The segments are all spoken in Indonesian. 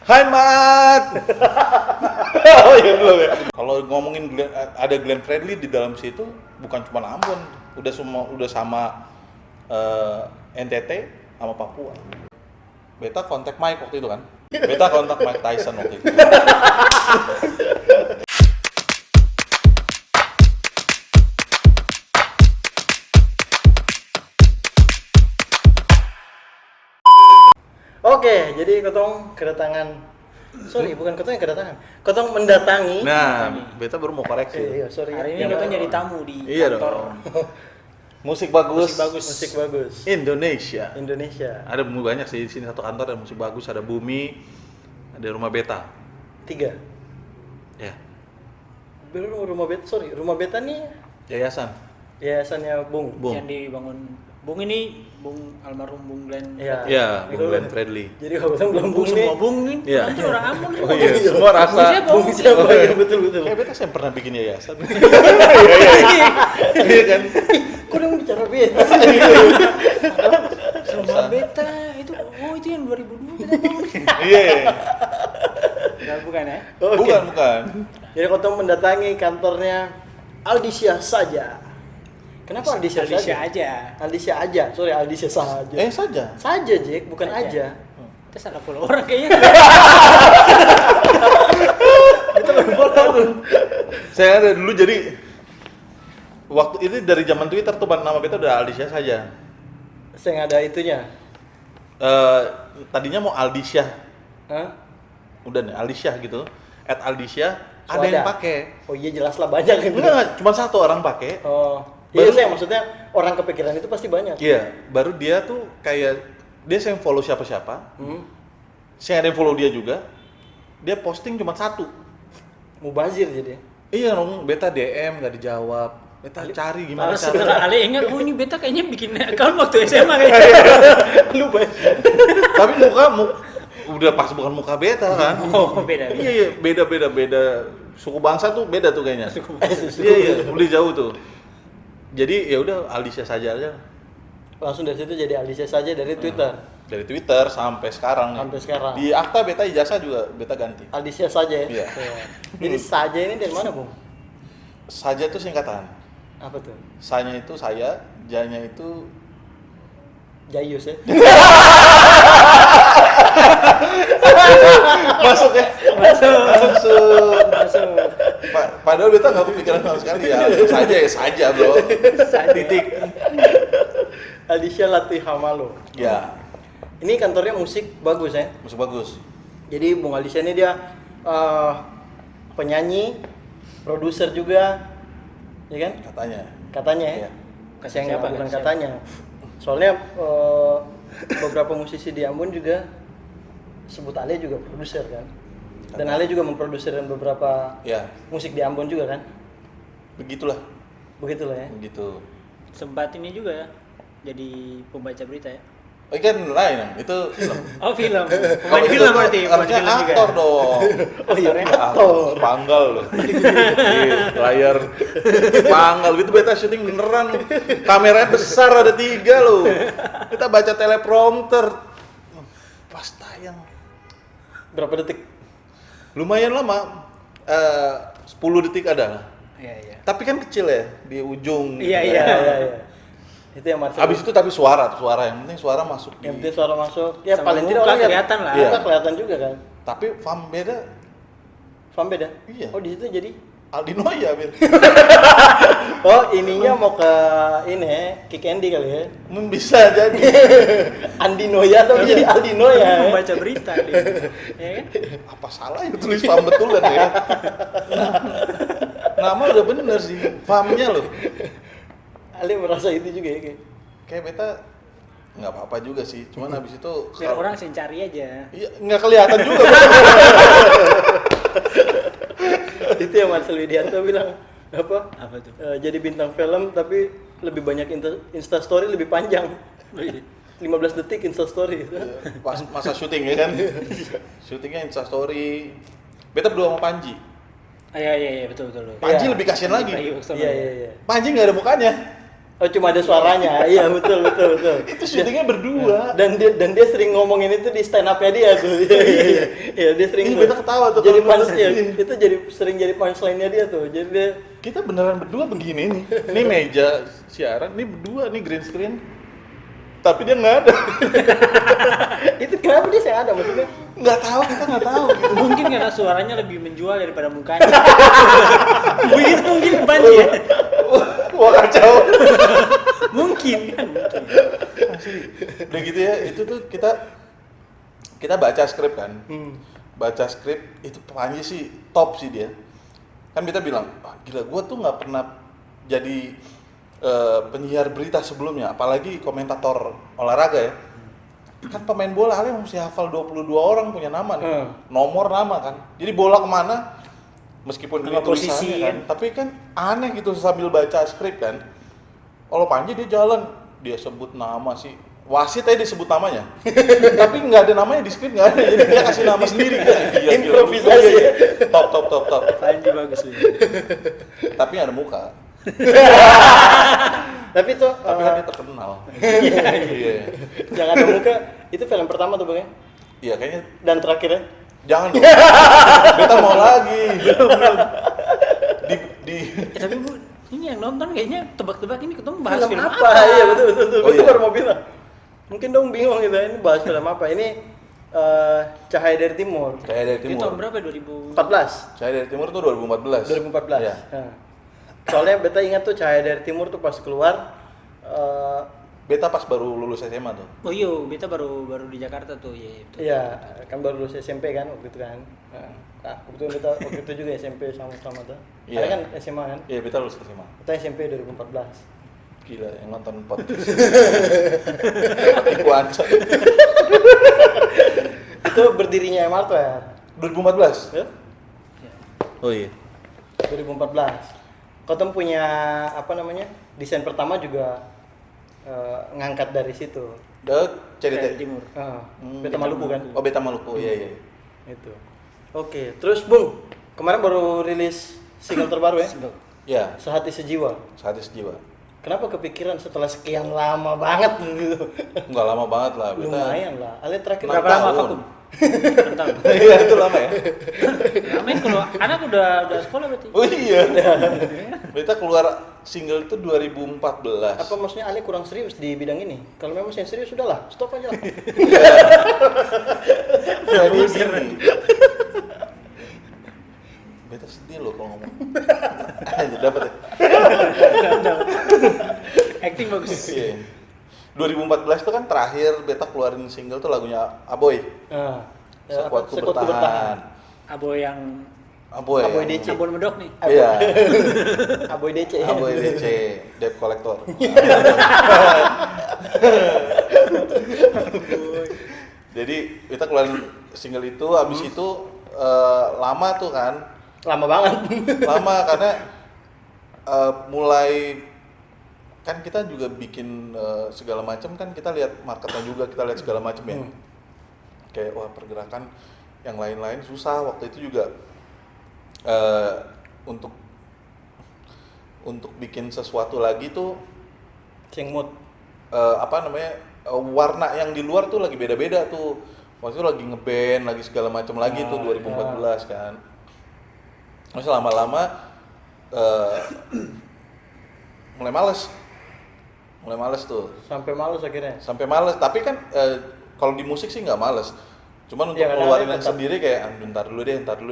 Hai Mat. Oh iya belum ya. Kalau ngomongin ada Glenn Fredly di dalam situ bukan cuma Ambon, udah sama NTT sama Papua. Beta kontak Mike waktu itu kan. Beta kontak Mike Tyson waktu itu. Oke, jadi Kotong kedatangan. Sorry, bukan Kotong yang kedatangan. Kotong mendatangi. Nah, Beta baru mau koreksi. Iya, sorry. Hari ini Kotong jadi tamu di Iya kantor. dong. Musik bagus. Musik bagus. Indonesia. Indonesia. Ada banyak sih di sini, satu kantor ada musik bagus, ada Bumi, ada Rumah Beta. 3. Ya, Belum rumah beta, sorry. Rumah beta nih yayasan. yayasannya Bung. Bung. Yang dibangun Bung ini, Bung almarhum Bung Glenn. Iya. Ya, Bung Betul. Glenn Fredly. Jadi kalau Kotong belum Bung Bung nih. semua Bung nih. Iya. Nanti orang Ambon. Oh iya, semua rasa. Bung siapa? Oh, iya. Ya, betul. Kayak Beta saya pernah bikin yayasan. Iya kan? Kok yang bicara beta? Semua beta itu, itu yang 2002 beta bangun. Iya. Enggak, bukan ya? Oke. Bukan. Jadi Kotong mendatangi kantornya Aldisya saja. Kenapa Aldisya saja? Alicia aja. Aldisya aja. Sorry, Aldisya saja. Saja. Saja, Jack, bukan aja. Kita salah follow orang kayaknya. Saya ada dulu jadi waktu itu dari zaman Twitter tuh nama Beta udah Aldisya saja. Saya nggak ada itunya. Tadinya mau Aldisya. Hah? Udah nih Aldisya gitu. @Aldisya So, ada yang pakai. Oh iya, jelas lah banyak itu. Enggak, cuma satu orang pakai. Oh. Baru- Iya, saya maksudnya orang kepikiran itu pasti banyak. Iya, baru dia tuh kayak dia saya follow siapa-siapa. Hmm. Saya ada yang follow dia juga. Dia posting cuma satu. Mubazir jadi. Iya dong, Beta DM nggak dijawab. Beta cari gimana Malah setelah caranya. Ali ingat, oh ini beta kayaknya bikin account waktu SMA kayaknya. Lu banyak. Tapi udah pas bukan muka Beta kan. Oh, beda. Iya, beda. Suku bangsa tuh beda tuh kayaknya. Suku Iya, udah jauh tuh. Jadi ya udah Aldisya saja aja. Langsung dari situ jadi Aldisya saja dari Twitter. Dari Twitter sampai sekarang. Sampai sekarang. Di akta Beta ijazah juga Beta ganti. Aldisya saja ya. Iya. Jadi saja ini dari mana, Bung? Saja itu singkatan. Apa tuh? Sanya itu saya, janya itu Jayus ya. masuk ya. Masuk. Padahal Beta nggak kepikiran sama sekali ya. Saja bro. Titik. Aldisya Latihamalo. Ya, Ini kantornya musik bagus ya. musik bagus. Jadi Bung Aldisya ini dia penyanyi, produser juga, ya kan? Katanya ya. Iya. Saya Siapa? nggak bukan Siapa? katanya. Soalnya beberapa musisi di Ambon juga sebut Ale juga produser kan. Dan Ale juga memproduksi beberapa Ya, musik di Ambon juga kan. begitulah. Begitulah ya. Begitu. Sempat ini juga ya, jadi pembaca berita ya. Oh, kan lain, itu film. Oh film, Kalau pemain itu film tuh berarti, pemain harusnya film juga. aktor dong. Oh iya, Aktornya. aktor. Panggal loh. Di layar panggal itu Beta syuting beneran. Kameranya besar ada 3 loh. Kita baca teleprompter. Pas tayang Berapa detik? lumayan lama. 10 detik ada lah. Iya. Tapi kan kecil ya di ujung. Iya, gitu iya. kan. Iya. Itu yang Marcel. Habis itu tapi suara yang penting suara masuk yang di. penting suara masuk. Ya Sama paling muka tidak orang lihat. kelihatan lah. Muka Iya. kelihatan juga kan. Tapi fam beda Paham beda? Iya. Oh di situ jadi. Aldino ya, Bir. Oh ininya mau ke ini ya, Kick Andy kali ya. Bisa jadi. Andi Noya atau jadi Aldi Noya. Membaca berita dia. Ya kan? Apa salah ya tulis fam betulan ya? Nama udah bener sih, famnya loh. Ali merasa itu juga ya kayak. Kayak Beta nggak apa-apa juga sih, cuman habis itu Biar orang sih cari aja. iya nggak kelihatan juga. Itu yang Marcel Widianto bilang apa? Apa tuh? Jadi bintang film tapi lebih banyak Insta story lebih panjang. 15 detik Insta story itu. Pas masa syuting ya kan, syutingnya Instastory. Beta berdua sama Panji. Iya betul. Panji Iya. lebih kasihan lagi. Iya. Panji nggak ada mukanya. Oh cuma ada suaranya, iya betul. Itu syutingnya berdua. Dan dia sering ngomongin itu di stand up-nya dia tuh. Iya dia sering. Ini beta ketawa tuh Jadi kalau punch, ya, itu sering jadi punchline-nya dia tuh. Jadi dia Kita beneran berdua begini nih. Ini meja siaran, ini berdua nih green screen. Tapi dia nggak ada. itu kenapa dia saya ada maksudnya? Nggak tahu, kita nggak tahu. Gitu. Mungkin karena suaranya lebih menjual daripada mukanya. Begitu mungkin banyak ya. Wah kacau. Mungkin kan. Udah gitu ya, itu tuh kita baca skrip kan. Baca skrip itu Panji sih top sih dia. Kan kita bilang, gila gua tuh nggak pernah jadi penyiar berita sebelumnya, apalagi komentator olahraga ya. Kan pemain bola Ale mesti hafal 22 orang punya nama nih. Nomor nama kan. Jadi bola kemana meskipun ini Nama posisi, tulisannya kan, tapi kan aneh gitu sambil baca skrip kan. Kalau Panji dia jalan, dia sebut nama sih. Wasit aja disebut namanya. Tapi nggak ada namanya di skrip, nggak ada. Jadi dia kasih nama sendiri. Gila, Improvisasi. Iya. Top. Panji bagus nih. Tapi ada muka. Tapi tuh Tapi kan dia terkenal. Iya. jangan ada muka. Itu film pertama tuh Bang ya. Iya kayaknya Dan terakhirnya jangan dong. Beta mau lagi. Belum. Di Tapi Bu, ini yang nonton kayaknya tebak-tebak ini ketemu bahas film film, apa? Iya betul. Oh, Itu iya. baru mau bilang. Mungkin dong bingung gitu ini bahas film apa. Ini Cahaya dari Timur. Saya dari Itu tahun timur. berapa? 2000. 14. Saya dari timur tuh 2014. 2014. Iya. Nah. Soalnya beta ingat tuh Cahaya dari Timur tuh pas keluar Beta pas baru lulus SMA tuh. Oh iya, kita baru di Jakarta tuh, iya betul. iya kan baru lulus SMP kan waktu itu kan. Nah, kebetulan beta waktu itu juga SMP sama tuh. Iya. Ada kan SMA kan? Iya, beta lulus SMA. Kita SMP 2014. Gila, yang nonton podcast. Aku ancam. Itu berdirinya MR tuh ya. 2014? Ya? Oh iya. 2014. Kau tuh punya apa namanya? Desain pertama juga ngangkat dari situ. Dari CDT. Timur. Beta Maluku kan? Oh, Beta Maluku. Iya. Itu. Oke, terus Bung, kemarin baru rilis single terbaru ya? Single. Ya, Sehati Sejiwa. Sehati Sejiwa. Kenapa kepikiran setelah sekian lama banget gitu? Enggak lama banget lah. Beta. Lumayan lah. Ale terakhir Berapa Tahun. lama vakum? 6 tahun. Iya, itu lama ya. Amin kalau anak udah sekolah berarti. Oh iya. Beta keluar single itu 2014. Apa maksudnya Ale kurang serius di bidang ini? Kalau memang saya serius sudahlah, stop aja lah. Jadi gini. Beta sedih loh kalau ngomong. Dapat ya. Acting bagus. Iya. 2014 itu kan terakhir beta keluarin single tuh lagunya Aboy. Sekuatku bertahan. Abo yang Aboy. Aboy yang- DC. Abon medok nih. Iya. Aboy DC. Aboy DC, debt collector. Jadi kita keluarin single itu, habis itu lama tuh kan, Lama banget. lama karena mulai kan kita juga bikin segala macam kan, kita lihat marketnya juga, kita lihat segala macam ya. Kayak wah pergerakan yang lain-lain susah waktu itu juga untuk bikin sesuatu lagi tuh Sing mood. apa namanya warna yang di luar tuh lagi beda-beda tuh. Waktu itu lagi ngeband lagi segala macam lagi tuh 2014 kan. Terus lama-lama mulai males tuh. Sampai males akhirnya. Sampai males, tapi kan kalau di musik sih nggak males. Cuman untuk Ya, ngeluarin karena yang tetap- sendiri kayak ntar dulu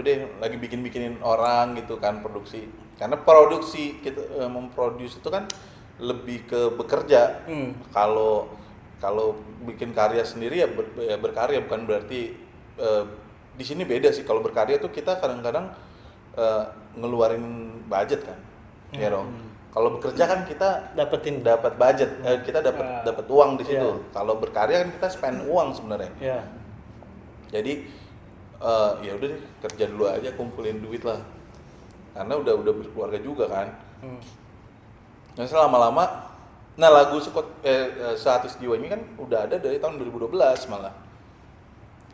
deh, lagi bikinin orang gitu kan produksi. Karena produksi kita memproduce itu kan lebih ke bekerja. Kalau bikin karya sendiri ya, ya berkarya, bukan berarti di sini beda sih. Kalau berkarya tuh kita kadang-kadang ngeluarin budget kan. Ya dong. Kalau bekerja kan kita dapat budget, kita dapat uang di situ. Iya. Kalau berkarya kan kita spend uang sebenarnya. Ya. Jadi ya udah deh, kerja dulu aja, kumpulin duit lah. Karena udah berkeluarga juga kan. Nah lama-lama, nah lagu Sehati Sejiwa ini kan udah ada dari tahun 2012 malah.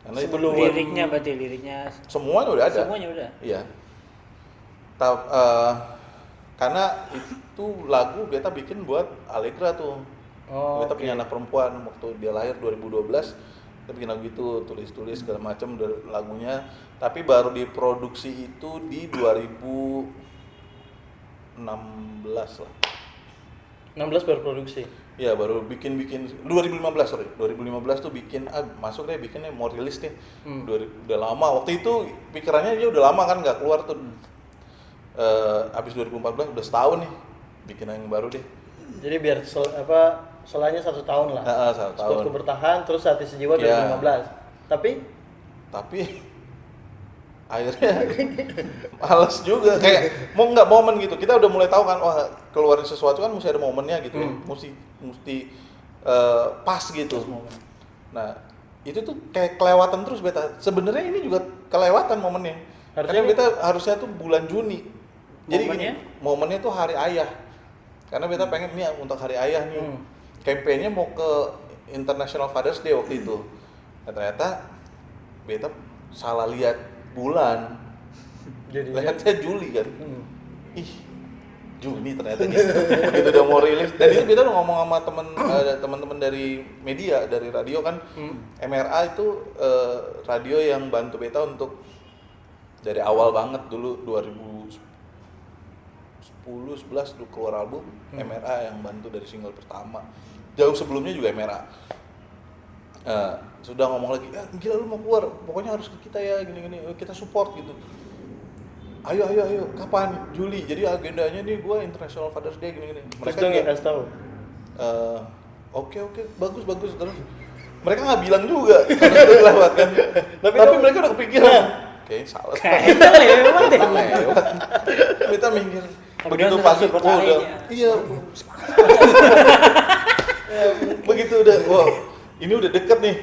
Karena itu Sebelum Liriknya berarti liriknya semuanya udah ada. semuanya udah. Iya. Karena itu lagu beta bikin buat Allegra tuh. Oh, Beta oke. punya anak perempuan waktu dia lahir 2012. Kita bikin lagu itu, tulis-tulis segala macam lagunya. Tapi baru diproduksi itu di 2016 lah. 16 baru produksi. Ya baru bikin 2015 sorry 2015 tuh bikin masuk deh bikinnya mau rilis nih. Udah lama waktu itu pikirannya dia udah lama kan nggak keluar tuh. Abis 2014 udah setahun nih bikin yang baru deh. Jadi biar solanya 1 tahun lah. 1 tahun. Skutu bertahan terus Hati Sejiwa Ya. 2015. Tapi akhirnya males juga kayak mau nggak momen gitu. Kita udah mulai tahu kan wah keluarin sesuatu kan mesti ada momennya gitu. Mesti pas gitu. Nah itu tuh kayak kelewatan terus beta. Sebenarnya ini juga kelewatan momennya. Karena beta harusnya tuh bulan Juni. Jadi Momennya? gini, momennya tuh hari ayah. Karena beta pengen nih untuk hari ayah nih. Kampanye mau ke International Father's Day waktu itu. Nah, ternyata beta salah lihat bulan. jadi Lihatnya Juli kan. Ih, Juni ternyata nih. Begitu udah mau rilis. Dan itu beta udah ngomong sama teman-teman dari media, dari radio kan. MRA itu radio yang bantu beta untuk dari awal banget dulu 2010-11 dulu keluar album. MRA yang bantu dari single pertama. Jauh sebelumnya juga MRA. Sudah ngomong lagi, gila lu mau keluar, pokoknya harus ke kita ya, gini-gini, kita support gitu. Ayo, kapan? Juli, jadi agendanya nih gue International Father's Day, gini-gini. terus dong yang kasih tahu. Oke, bagus, terus mereka nggak bilang juga, karena udah lewat kan. Tapi mereka udah kepikiran. Kayaknya salah. Kayaknya lewat deh. Lewat. Kita mikir, begitu Kemudian pagi, support udah, harinya. iya. Begitu udah, wow, ini udah deket nih,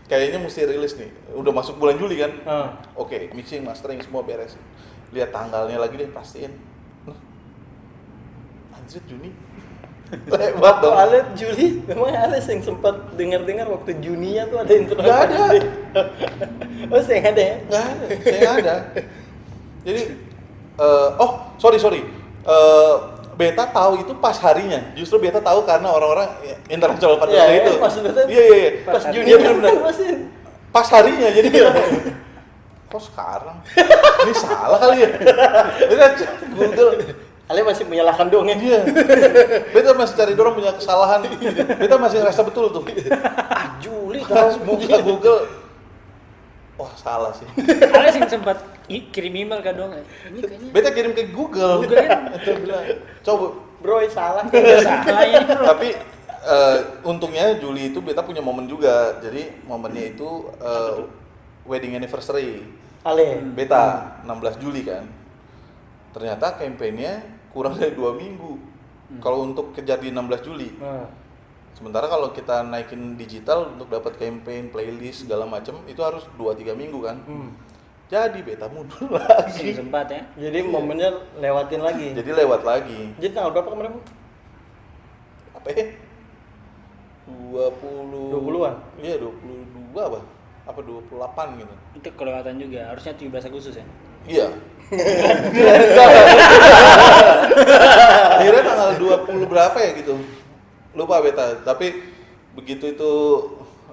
kayaknya mesti rilis nih. Udah masuk bulan Juli kan? Oke, mixing, mastering semua beres. Lihat tanggalnya lagi deh, pastiin. Anjir Juni. Lewat dong. Ale Juli, memang Ale yang sempat dengar-dengar waktu Juninya tuh ada intro. Nggak ada. Oh, saya nggak ada ya? Nggak ada, saya nggak ada. Jadi, sorry. Beta tahu itu pas harinya. Justru beta tahu karena orang-orang International Father's Day itu. Maksudnya Iya. pas Pas Juninya harinya. kan pasti. Pas harinya, jadi beta kok sekarang? Ini salah kali ya? Beta cek Google. Ale masih menyalahkan dong ya. Iya. Beta masih cari dorong punya kesalahan. Beta masih rasa betul tuh. Juli Pas terus buka Google, wah salah sih. Ada sih sempat kirim email ke dong. Ini kayaknya Beta kirim ke Google. Beta bilang, coba. bro salah. salah ini bro. Tapi untungnya Juli itu beta punya momen juga. Jadi momennya itu wedding anniversary. Ale. Beta 16 Juli kan. Ternyata kampanye kurang dari 2 minggu. Kalau untuk kejar di 16 Juli. Sementara kalau kita naikin digital untuk dapat campaign, playlist segala macam itu harus 2-3 minggu kan. Jadi beta mundur lagi. Sempat ya. Jadi momennya lewatin lagi. Jadi lewat lagi. Jadi tanggal berapa kemarin, Bu? Apa ya? 20-an? Iya, 22 apa? Apa 28 gitu. Itu kelewatan juga. Harusnya 17 Agustus ya. Iya. Akhirnya tanggal 20 berapa ya gitu. Lupa beta, tapi begitu itu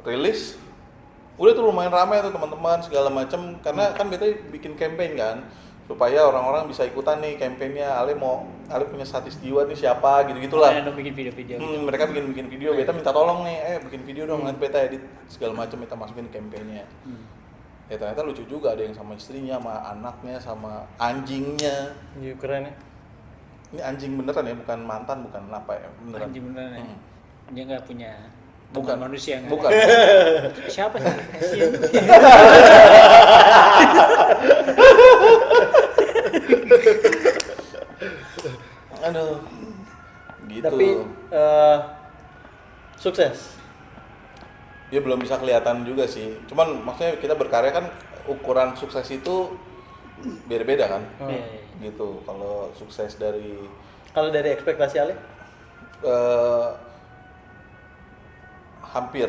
rilis udah tuh lumayan ramai tuh teman-teman segala macam karena kan beta bikin campaign kan supaya orang-orang bisa ikutan nih campaignnya. Ale punya Satis Jiwa nih siapa gitu-gitulah. Ada bikin video-video. Gitu. Mereka bikin video, beta minta tolong nih, bikin video dong, nanti beta edit segala macam, beta masukin campaignnya. Ya ternyata lucu juga, ada yang sama istrinya, sama anaknya, sama anjingnya. Iya, keren ya. Ini anjing beneran ya, bukan mantan, bukan apa ya, beneran. Anjing beneran ya. Dia nggak punya Bukan manusia nggak? Bukan. Siapa sih? Kasian. Aduh. Gitu. Tapi sukses. Ya belum bisa kelihatan juga sih. Cuman maksudnya kita berkarya kan ukuran sukses itu beda-beda kan. Iya. Gitu. Kalau sukses dari Kalau dari ekspektasi Ale? hampir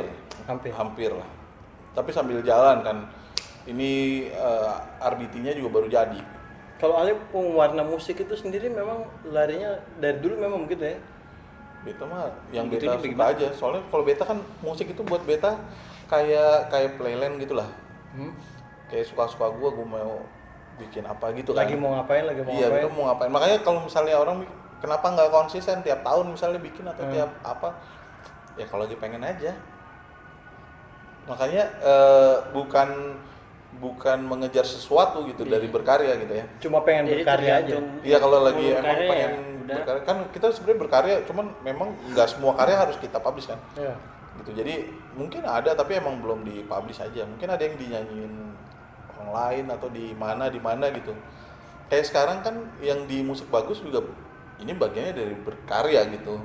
lah. Tapi sambil jalan kan. Ini RBT-nya juga baru jadi. Kalau Ale pewarna musik itu sendiri memang larinya dari dulu memang begitu ya. Beta mah yang Itunya beta suka bagaimana? aja. Soalnya kalau beta kan musik itu buat beta kayak playland gitu lah. Kayak suka-suka gua mau bikin apa gitu kan. Lagi mau ngapain, lagi mau Iya, ngapain. beta mau ngapain. Makanya kalau misalnya orang kenapa nggak konsisten tiap tahun misalnya bikin atau tiap apa? Ya kalau lagi pengen aja. Makanya bukan mengejar sesuatu gitu dari berkarya gitu ya. Cuma pengen Jadi berkarya aja. tergantung Iya kalau lagi mau emang berkarya pengen ya, udah. berkarya kan kita sebenarnya berkarya cuman memang nggak semua karya harus kita publish kan. Iya. Gitu. Jadi mungkin ada tapi emang belum dipublish aja. Mungkin ada yang dinyanyiin orang lain atau di mana gitu. Kayak sekarang kan yang di musik bagus juga ini bagiannya dari berkarya gitu.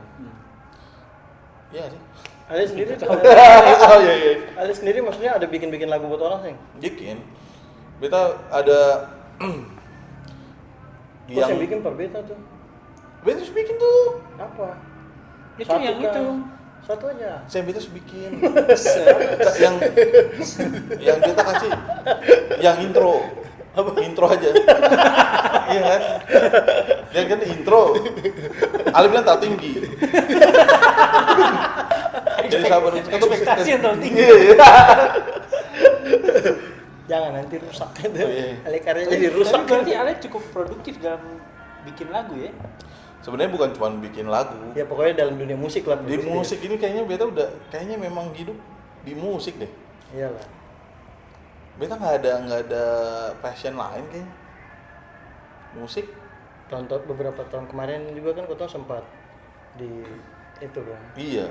Iya sih. Ale sendiri tuh. Oh iya iya. Ale sendiri maksudnya ada bikin lagu buat orang sih. Bikin. Beta ada Terus yang bikin per beta tuh. Beta harus bikin tuh. Apa? Itu Satu yang kah? itu. Satu aja. Saya beta harus bikin. yang beta kasih yang intro. Intro aja. Iya kan? Yang kan intro. Ali bilang tak tinggi. Jadi sabar Ekspektasi yang terlalu tinggi. Iya. Jangan nanti rusak itu. Oh, iya. Ale karya jadi rusak. Tapi berarti Ale cukup produktif dalam bikin lagu ya? Sebenarnya bukan cuma bikin lagu. Ya pokoknya dalam dunia musik lah. Di musik ini kayaknya beta udah kayaknya memang hidup di musik deh. Iyalah. Beta nggak ada passion lain kayaknya. Musik. Beberapa tahun kemarin juga kan kau sempat di itu kan. Iya.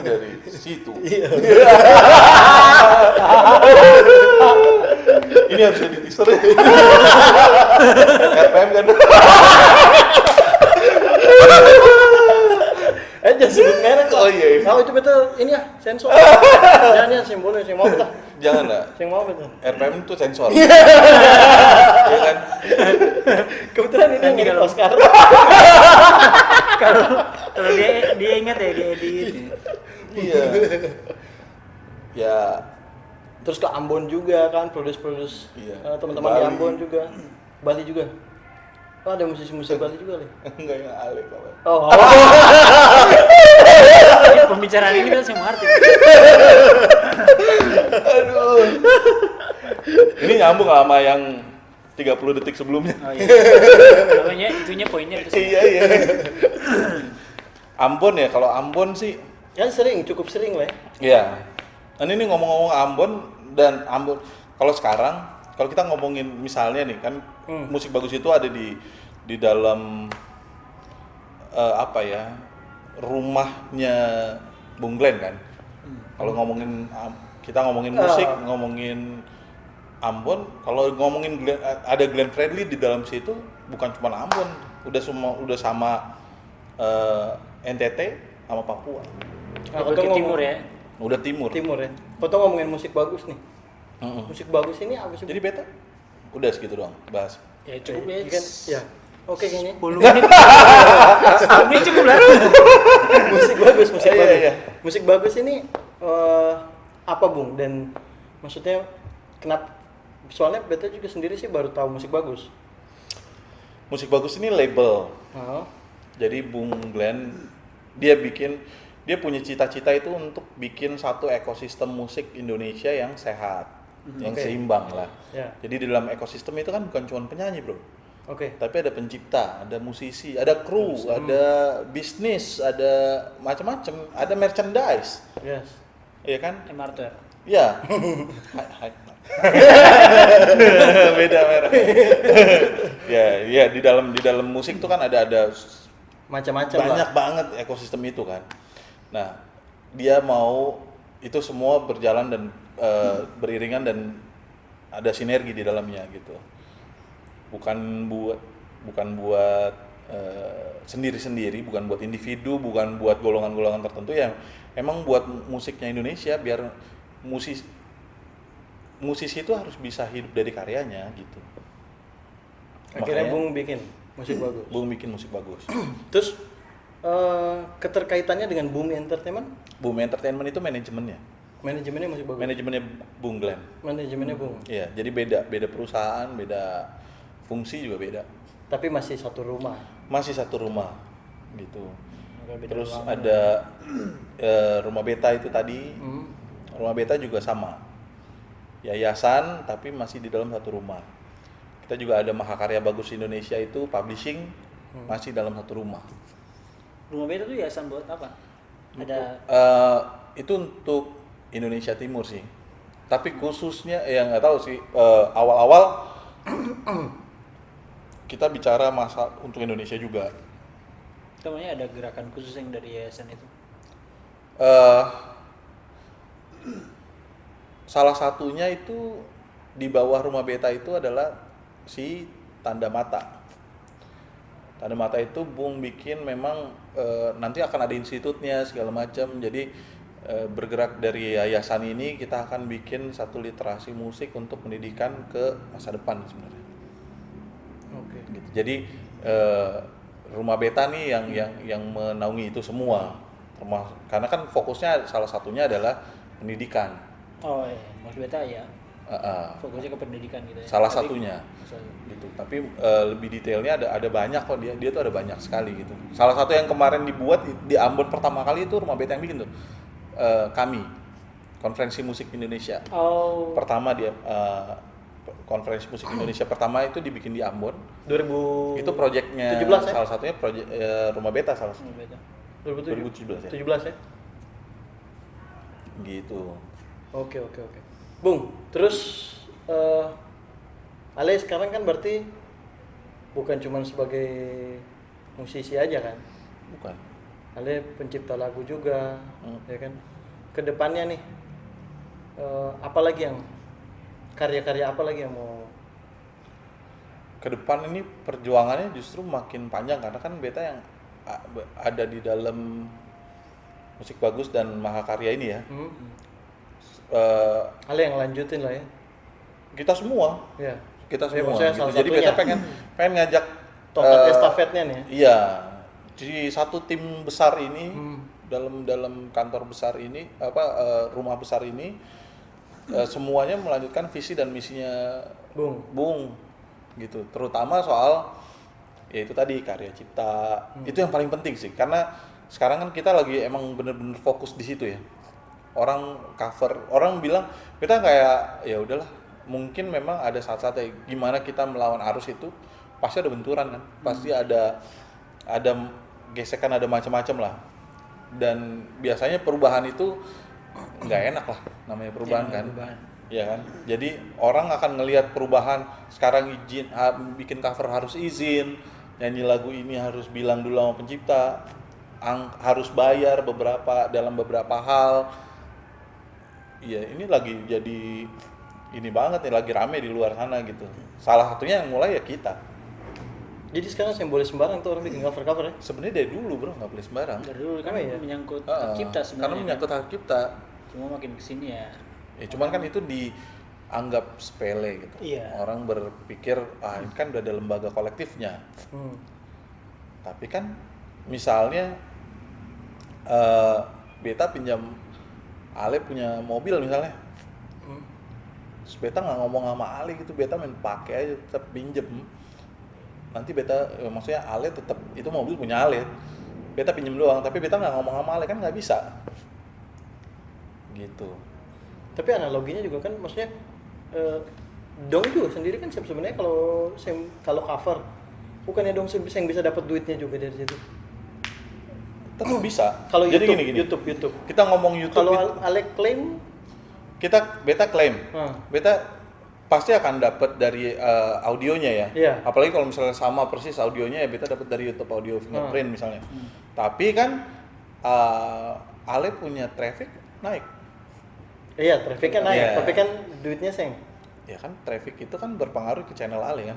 Dari situ. Iya. Ini harus jadi teaser ya. RPM kan. Jangan sebut merek lah. Oh, iya, iya. Kalau itu betul ini ya sensor. Jangan ya simbolnya sing mau lah. Jangan lah. Sing mau betul. RPM itu sensor. Iya kan? Kebetulan ini Nanti mirip kalau- Oscar. Kalau dia ingat ya dia edit. Iya. Ya, Terus ke Ambon juga kan, produce Iya. teman-teman Ke di Bali. Ambon juga. Bali juga. Oh, ada musisi-musisi Bali juga nih. enggak yang Alek kawan. Oh. Ini pembicaraan ini kan semua arti. Aduh. Ini nyambung sama yang 30 detik sebelumnya. Oh iya. Namanya itunya poinnya itu. Iya, iya. Ambon ya, kalau Ambon sih Kan cukup sering lah ya. iya. Dan ini ngomong-ngomong Ambon dan Ambon kalau sekarang kalau kita ngomongin misalnya nih kan musik bagus itu ada di dalam apa ya? Rumahnya Bung Glenn kan. Kalau ngomongin kita ngomongin musik, ngomongin Ambon, kalau ngomongin ada Glenn Fredly di dalam situ bukan cuma Ambon, udah sama NTT sama Papua. Bukit Timur ya. Udah timur. Timur ya. Kau tuh ngomongin musik bagus nih. Mm-mm. Musik bagus ini apa sih? Jadi beta udah segitu doang bahas. Ya cukup ya. Kan, ya. Oke kayaknya. 10 menit. 10 menit cukup lah. musik bagus. Iya, iya. Musik bagus ini apa Bung? Dan maksudnya kenapa? Soalnya beta juga sendiri sih baru tahu musik bagus. Musik bagus ini label. Oh. Jadi Bung Glenn dia punya cita-cita itu untuk bikin satu ekosistem musik Indonesia yang sehat, yang Oke. seimbang lah. Ya. Jadi di dalam ekosistem itu kan bukan cuma penyanyi, Bro. Oke. Tapi ada pencipta, ada musisi, ada kru, ada bisnis, ada macam-macam, ada merchandise. Yes. Iya kan? Martyr. Ya. Hai. Beda merek. ya di dalam musik tuh kan ada Macam-macam banyak lah. banget ekosistem itu kan. Nah, dia mau itu semua berjalan dan beriringan dan ada sinergi di dalamnya gitu. Bukan buat sendiri-sendiri, bukan buat individu, bukan buat golongan-golongan tertentu yang emang buat musiknya Indonesia biar musisi itu harus bisa hidup dari karyanya gitu. Akhirnya Makanya- Bung bikin musik bagus. Bung bikin musik bagus. Terus keterkaitannya dengan Bumi Entertainment, Boom Entertainment itu manajemennya. manajemennya musik bagus. Manajemennya Bung Glenn. Manajemennya Bung. Iya, jadi beda perusahaan, beda fungsi juga beda. Tapi masih satu rumah. Masih satu rumah gitu. Oke, beda Terus ruangan. ada rumah beta itu tadi. Rumah beta juga sama. Yayasan tapi masih di dalam satu rumah. Kita juga ada Mahakarya Bagus Indonesia itu publishing masih dalam satu rumah. Rumah beta tuh yayasan buat apa? Ada Itu untuk Indonesia Timur sih. Tapi khususnya yang nggak tahu sih awal-awal kita bicara masa untuk Indonesia juga. namanya ada gerakan khusus yang dari yayasan itu. Salah satunya itu di bawah rumah beta itu adalah si Tanda Mata. Tanda Mata itu Bung bikin memang nanti akan ada institutnya segala macam. Jadi bergerak dari yayasan ini kita akan bikin satu literasi musik untuk pendidikan ke masa depan sebenarnya. Oke. Gitu. Jadi rumah beta nih yang menaungi itu semua. Karena kan fokusnya salah satunya adalah pendidikan. Oh iya, Mas Beta ya. Fokusnya ke pendidikan gitu ya. Salah Tapi- satunya. Gitu. Tapi lebih detailnya ada banyak kok, dia tuh ada banyak sekali gitu. Salah satu yang kemarin dibuat di Ambon pertama kali itu rumah beta yang bikin tuh. Kami Konferensi Musik Indonesia. Oh. Pertama dia Konferensi Musik Indonesia pertama itu dibikin di Ambon. 2017 Itu proyeknya 17 ya? salah satunya proyek rumah beta salah satu. Rumah Beta. 2017 ya. 17 ya? Gitu. Oke. Bung, terus Ale sekarang kan berarti bukan cuma sebagai musisi aja kan? Bukan. Ale pencipta lagu juga, ya kan? Kedepannya nih, apa lagi yang karya-karya apa lagi yang mau? Ke depan ini perjuangannya justru makin panjang karena kan beta yang ada di dalam Musik Bagus dan Mahakarya ini ya. Ale yang lanjutin lah ya. Kita semua Ya. kita Ya, semua maksudnya gitu. salah Jadi satunya. beta pengen ngajak Tongkat estafetnya nih ya. iya di satu tim besar ini dalam kantor besar ini rumah besar ini semuanya melanjutkan visi dan misinya Bung gitu, terutama soal ya itu tadi karya cipta. Itu yang paling penting sih karena sekarang kan kita lagi emang bener-bener fokus di situ ya. Orang cover, orang bilang kita kayak ya udahlah, mungkin memang ada saat-saatnya gimana kita melawan arus itu pasti ada benturan kan, pasti ada gesekan, ada macam-macam lah. Dan biasanya perubahan itu nggak enak lah, namanya perubahan Ya, kan. perubahan. Ya kan, jadi orang akan ngelihat perubahan. Sekarang izin bikin cover harus izin, nyanyi lagu ini harus bilang dulu sama pencipta, harus bayar dalam beberapa hal. Iya, ini lagi jadi ini banget nih, lagi rame di luar sana gitu. Salah satunya yang mulai ya kita. Jadi sekarang saya boleh sembarang tuh orang bikin cover-cover ya? Sebenarnya dari dulu bro, nggak boleh sembarang. Dari dulu kan Oh, iya. menyangkut hak cipta sebenarnya. Karena menyangkut hak cipta. Cuma makin kesini ya. Ya cuman kan itu dianggap sepele gitu. Iya. Orang berpikir ini kan udah ada lembaga kolektifnya. Tapi kan misalnya beta pinjam, Ale punya mobil misalnya. Terus beta nggak ngomong sama Ale gitu, beta main pakai aja, tetap pinjem. Nanti beta maksudnya Ale tetap itu mobil punya Ale. Beta pinjem doang, tapi beta nggak ngomong sama Ale, kan nggak bisa. Gitu. Tapi analoginya juga kan maksudnya Dong juga sendiri kan sebenarnya kalau cover bukannya Dong yang bisa dapat duitnya juga dari situ. Tetap bisa. Kalau jadi YouTube, gini. YouTube. Kita ngomong YouTube. Kalau Alek klaim, beta klaim. Hmm. Beta pasti akan dapat dari audionya ya. Iya. Apalagi kalau misalnya sama persis audionya ya beta dapat dari YouTube audio fingerprint misalnya. Tapi kan Ale punya traffic naik. iya trafficnya naik, Iya. tapi kan duitnya seng. Ya kan traffic itu kan berpengaruh ke channel Ale kan.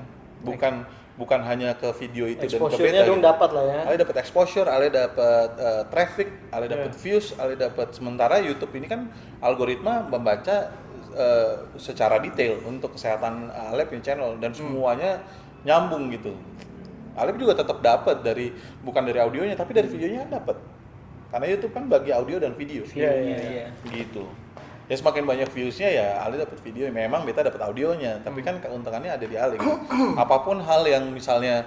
Bukan hanya ke video itu dan ke Exposure-nya beta. Dong gitu. dapat lah ya. Ale dapat exposure, Ale dapat traffic, Ale dapat views, Ale dapat. Sementara YouTube ini kan algoritma membaca secara detail untuk kesehatan Ale punya channel dan semuanya nyambung gitu. Ale juga tetap dapat bukan dari audionya tapi dari videonya kan dapat. Karena YouTube kan bagi audio dan video. Iya. Gitu. Ya semakin banyak views-nya ya Ale dapat video, memang beta dapat audionya, tapi kan keuntungannya ada di Ale gitu. Apapun hal yang misalnya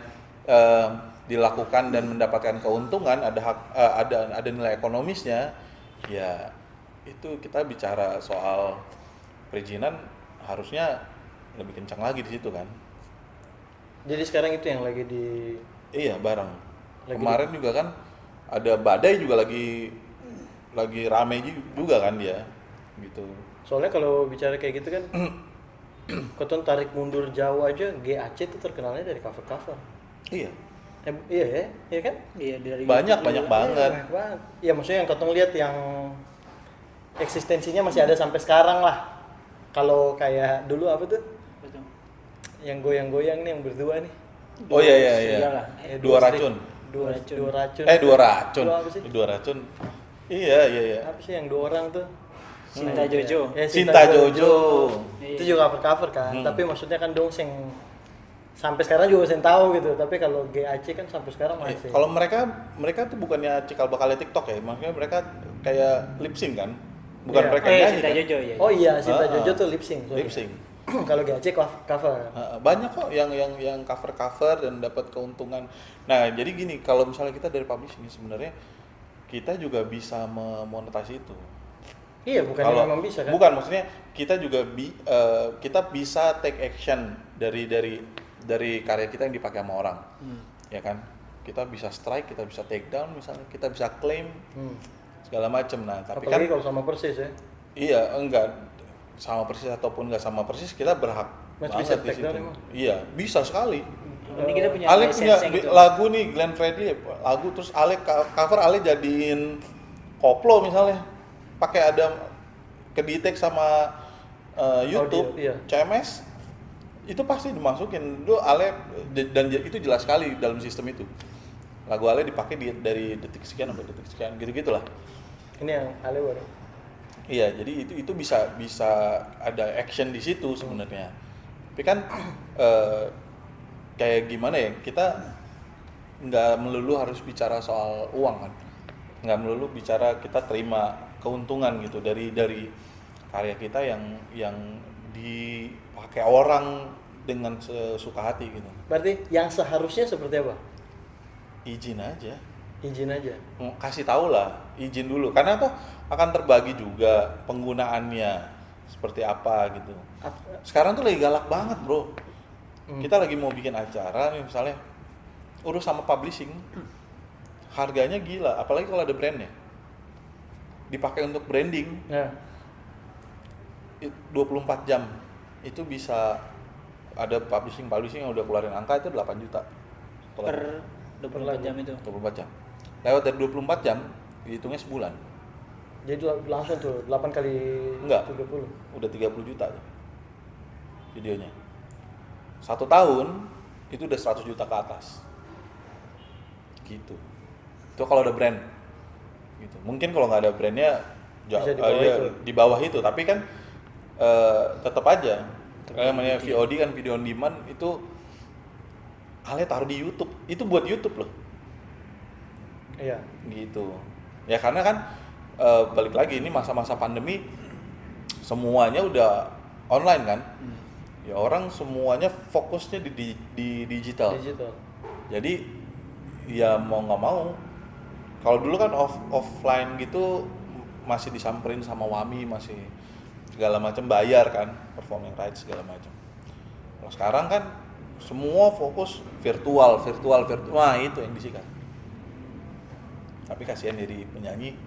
dilakukan dan mendapatkan keuntungan, ada nilai ekonomisnya, ya itu kita bicara soal perizinan harusnya lebih kencang lagi di situ kan. Jadi sekarang itu yang lagi di Iya, bareng. Lagi Kemarin juga kan ada badai juga lagi rame juga kan dia gitu. soalnya kalau bicara kayak gitu kan Koton tarik mundur jauh aja GAC itu terkenalnya dari cover-cover. Iya. Iya ya, iya kan? Iya dari Banyak YouTube juga. banget. Banyak banget. Iya maksudnya yang Koton lihat yang eksistensinya masih ada sampai sekarang lah. Kalau kayak dulu apa tuh? Betul. Yang goyang-goyang nih yang berdua nih. Oh iya iya. Iyalah. Dua racun. Dua racun. Dua racun. Dua apa sih? Dua racun. Iya. Apa sih yang dua orang tuh? Sinta Jojo. Ya, Cinta Jojo. Itu juga cover-cover kan. Tapi maksudnya kan dong sing sampai sekarang juga saya tahu gitu. Tapi kalau GAC kan sampai sekarang masih. Kalau mereka tuh bukannya cikal bakalnya TikTok ya, maksudnya mereka kayak lip sync kan, bukan Iya. mereka yang nyanyi Sinta kan? Jojo ya. Oh iya, Sinta Ah, Jojo tuh lip sync. sorry. Lip sync. Kalau GAC cover. Banyak kok yang cover dan dapat keuntungan. Nah jadi gini, kalau misalnya kita dari publishing sebenarnya kita juga bisa memonetasi itu. Iya, bukan Kalau memang bisa kan? bukan, maksudnya kita juga kita bisa take action dari karya kita yang dipakai sama orang, ya kan? Kita bisa strike, kita bisa take down, misalnya kita bisa claim segala macam. Nah tapi Apalagi kan kalau sama persis ya. iya enggak sama persis ataupun enggak sama persis kita berhak Mas banget bisa di take situ. down emang? Iya bisa sekali. Ini kita punya Ale license punya yang gitu. lagu nih Glenn Fredly lagu terus Ale cover Ale jadiin koplo misalnya pakai ada ke detect sama YouTube Audio, iya. CMS itu pasti dimasukin dulu Ale dan itu jelas sekali dalam sistem itu lagu Ale dipakai dari detik sekian sampai detik sekian gitu-gitulah. Ini yang Ale baru. Iya, jadi itu bisa ada action di situ sebenarnya. Tapi kan kayak gimana ya, kita nggak melulu harus bicara soal uang kan, nggak melulu bicara kita terima keuntungan gitu dari karya kita yang dipakai orang dengan sesuka hati gitu. Berarti yang seharusnya seperti apa? Izin aja. Izin aja. Kasih tahu lah, izin dulu. Karena apa? Akan terbagi juga penggunaannya seperti apa gitu. Sekarang tuh lagi galak banget, bro. Kita lagi mau bikin acara nih misalnya urus sama publishing. Harganya gila, apalagi kalau ada brandnya. Dipakai untuk branding Nah, 24 jam. Itu bisa ada publishing yang udah keluarin angka itu 8 juta. Per 24 jam itu. 24 jam. Lewat dari 24 jam dihitungnya sebulan. jadi langsung tuh 8 kali Enggak. 30. Udah 30 juta tuh videonya. 1 tahun itu udah 100 juta ke atas. Gitu. Itu kalau ada brand. Gitu. Mungkin kalau nggak ada brandnya Bisa di bawah itu. di bawah itu, tapi kan tetap aja. Namanya VOD kan video on demand itu Ale taruh di YouTube. Itu buat YouTube loh. Iya. Gitu. Ya karena kan balik lagi ini masa-masa pandemi semuanya udah online kan. Ya orang semuanya fokusnya di digital. Digital. Jadi ya mau nggak mau kalau dulu kan offline gitu masih disamperin sama Wami, masih segala macam bayar kan, performing rights segala macam. Kalau sekarang kan semua fokus virtual. Wah, itu yang disikat. Tapi kasihan dari penyanyi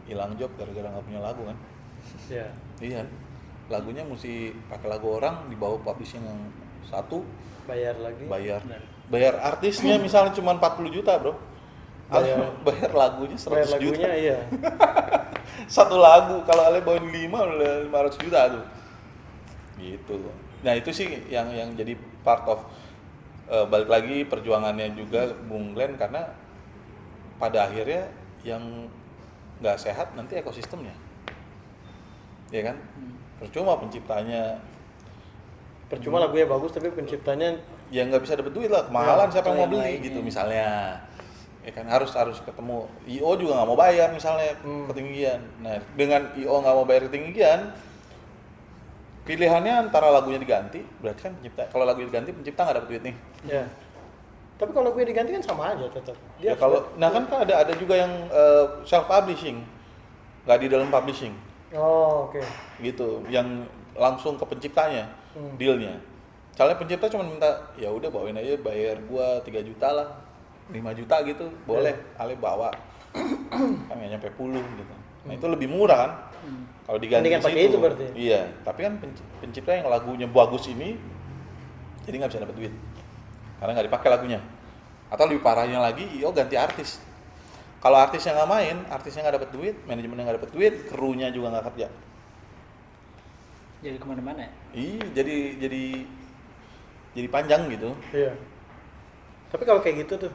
hilang job gara-gara nggak punya lagu kan. Iya. Iya. Lagunya mesti pakai lagu orang dibawa publishing yang satu Bayar lagi. bayar artisnya misalnya cuma 40 juta bro, bayar lagunya 100 Bayar juta lagunya iya. satu lagu. Kalau Ale bawain 5 udah 500 juta tuh gitu. Nah itu sih yang jadi part of balik lagi perjuangannya juga Bung Glenn, karena pada akhirnya yang nggak sehat nanti ekosistemnya, ya kan? Percuma penciptanya, Percuma lagunya bagus tapi penciptanya ya nggak bisa dapet duit lah, kemahalan Ya, siapa yang mau atau yang beli lainnya. gitu misalnya. ya kan harus ketemu. IO juga nggak mau bayar misalnya ketinggian. Nah dengan IO nggak mau bayar ketinggian, pilihannya antara lagunya diganti, berarti kan pencipta. Kalau lagunya diganti, pencipta nggak dapat duit nih. Ya. Tapi kalau gue diganti kan sama aja tetap. Ya kalau, nah kan ada juga yang self publishing, nggak di dalam publishing, Oh, oke. gitu, yang langsung ke penciptanya, dealnya. Misalnya pencipta cuma minta, ya udah bawain aja, bayar gua 3 juta lah, 5 juta gitu, boleh, Ale bawa, kan nggak nyampe puluh gitu. Nah itu lebih murah kan? Kalau diganti Mendingan di pakai situ. itu berarti? Iya, tapi kan pencipta yang lagunya bagus ini, jadi nggak bisa dapat duit, karena nggak dipakai lagunya. Atau lebih parahnya lagi, IO ganti artis. Kalau artisnya nggak main, artisnya nggak dapat duit, manajemennya nggak dapat duit, krunya juga nggak kerja. Jadi kemana-mana ya? Iya, jadi panjang gitu. Iya. Tapi kalau kayak gitu tuh,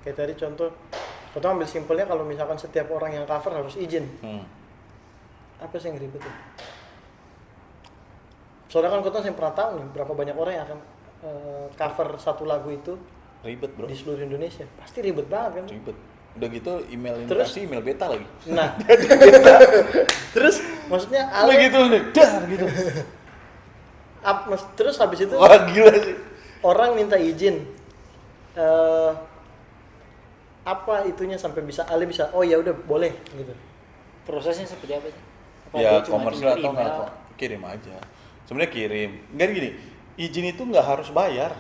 kayak tadi contoh ambil simpelnya kalau misalkan setiap orang yang cover harus izin. Apa sih yang ribet tuh? Soalnya kan kita yang pernah tahu nih berapa banyak orang yang akan cover satu lagu itu Ribet bro, di seluruh Indonesia. Pasti ribet banget kan? ribet. Udah gitu email Terus? indikasi, email beta lagi. Nah, terus maksudnya Udah gitu nih, dar gitu. terus habis itu Wah gila sih. orang minta izin apa itunya sampai bisa Ale bisa oh ya udah boleh gitu. Prosesnya seperti apa sih? Apa Ya dia cuma komersial atau email? nggak, kirim aja. Sebenarnya kirim. Enggak gini, izin itu nggak harus bayar.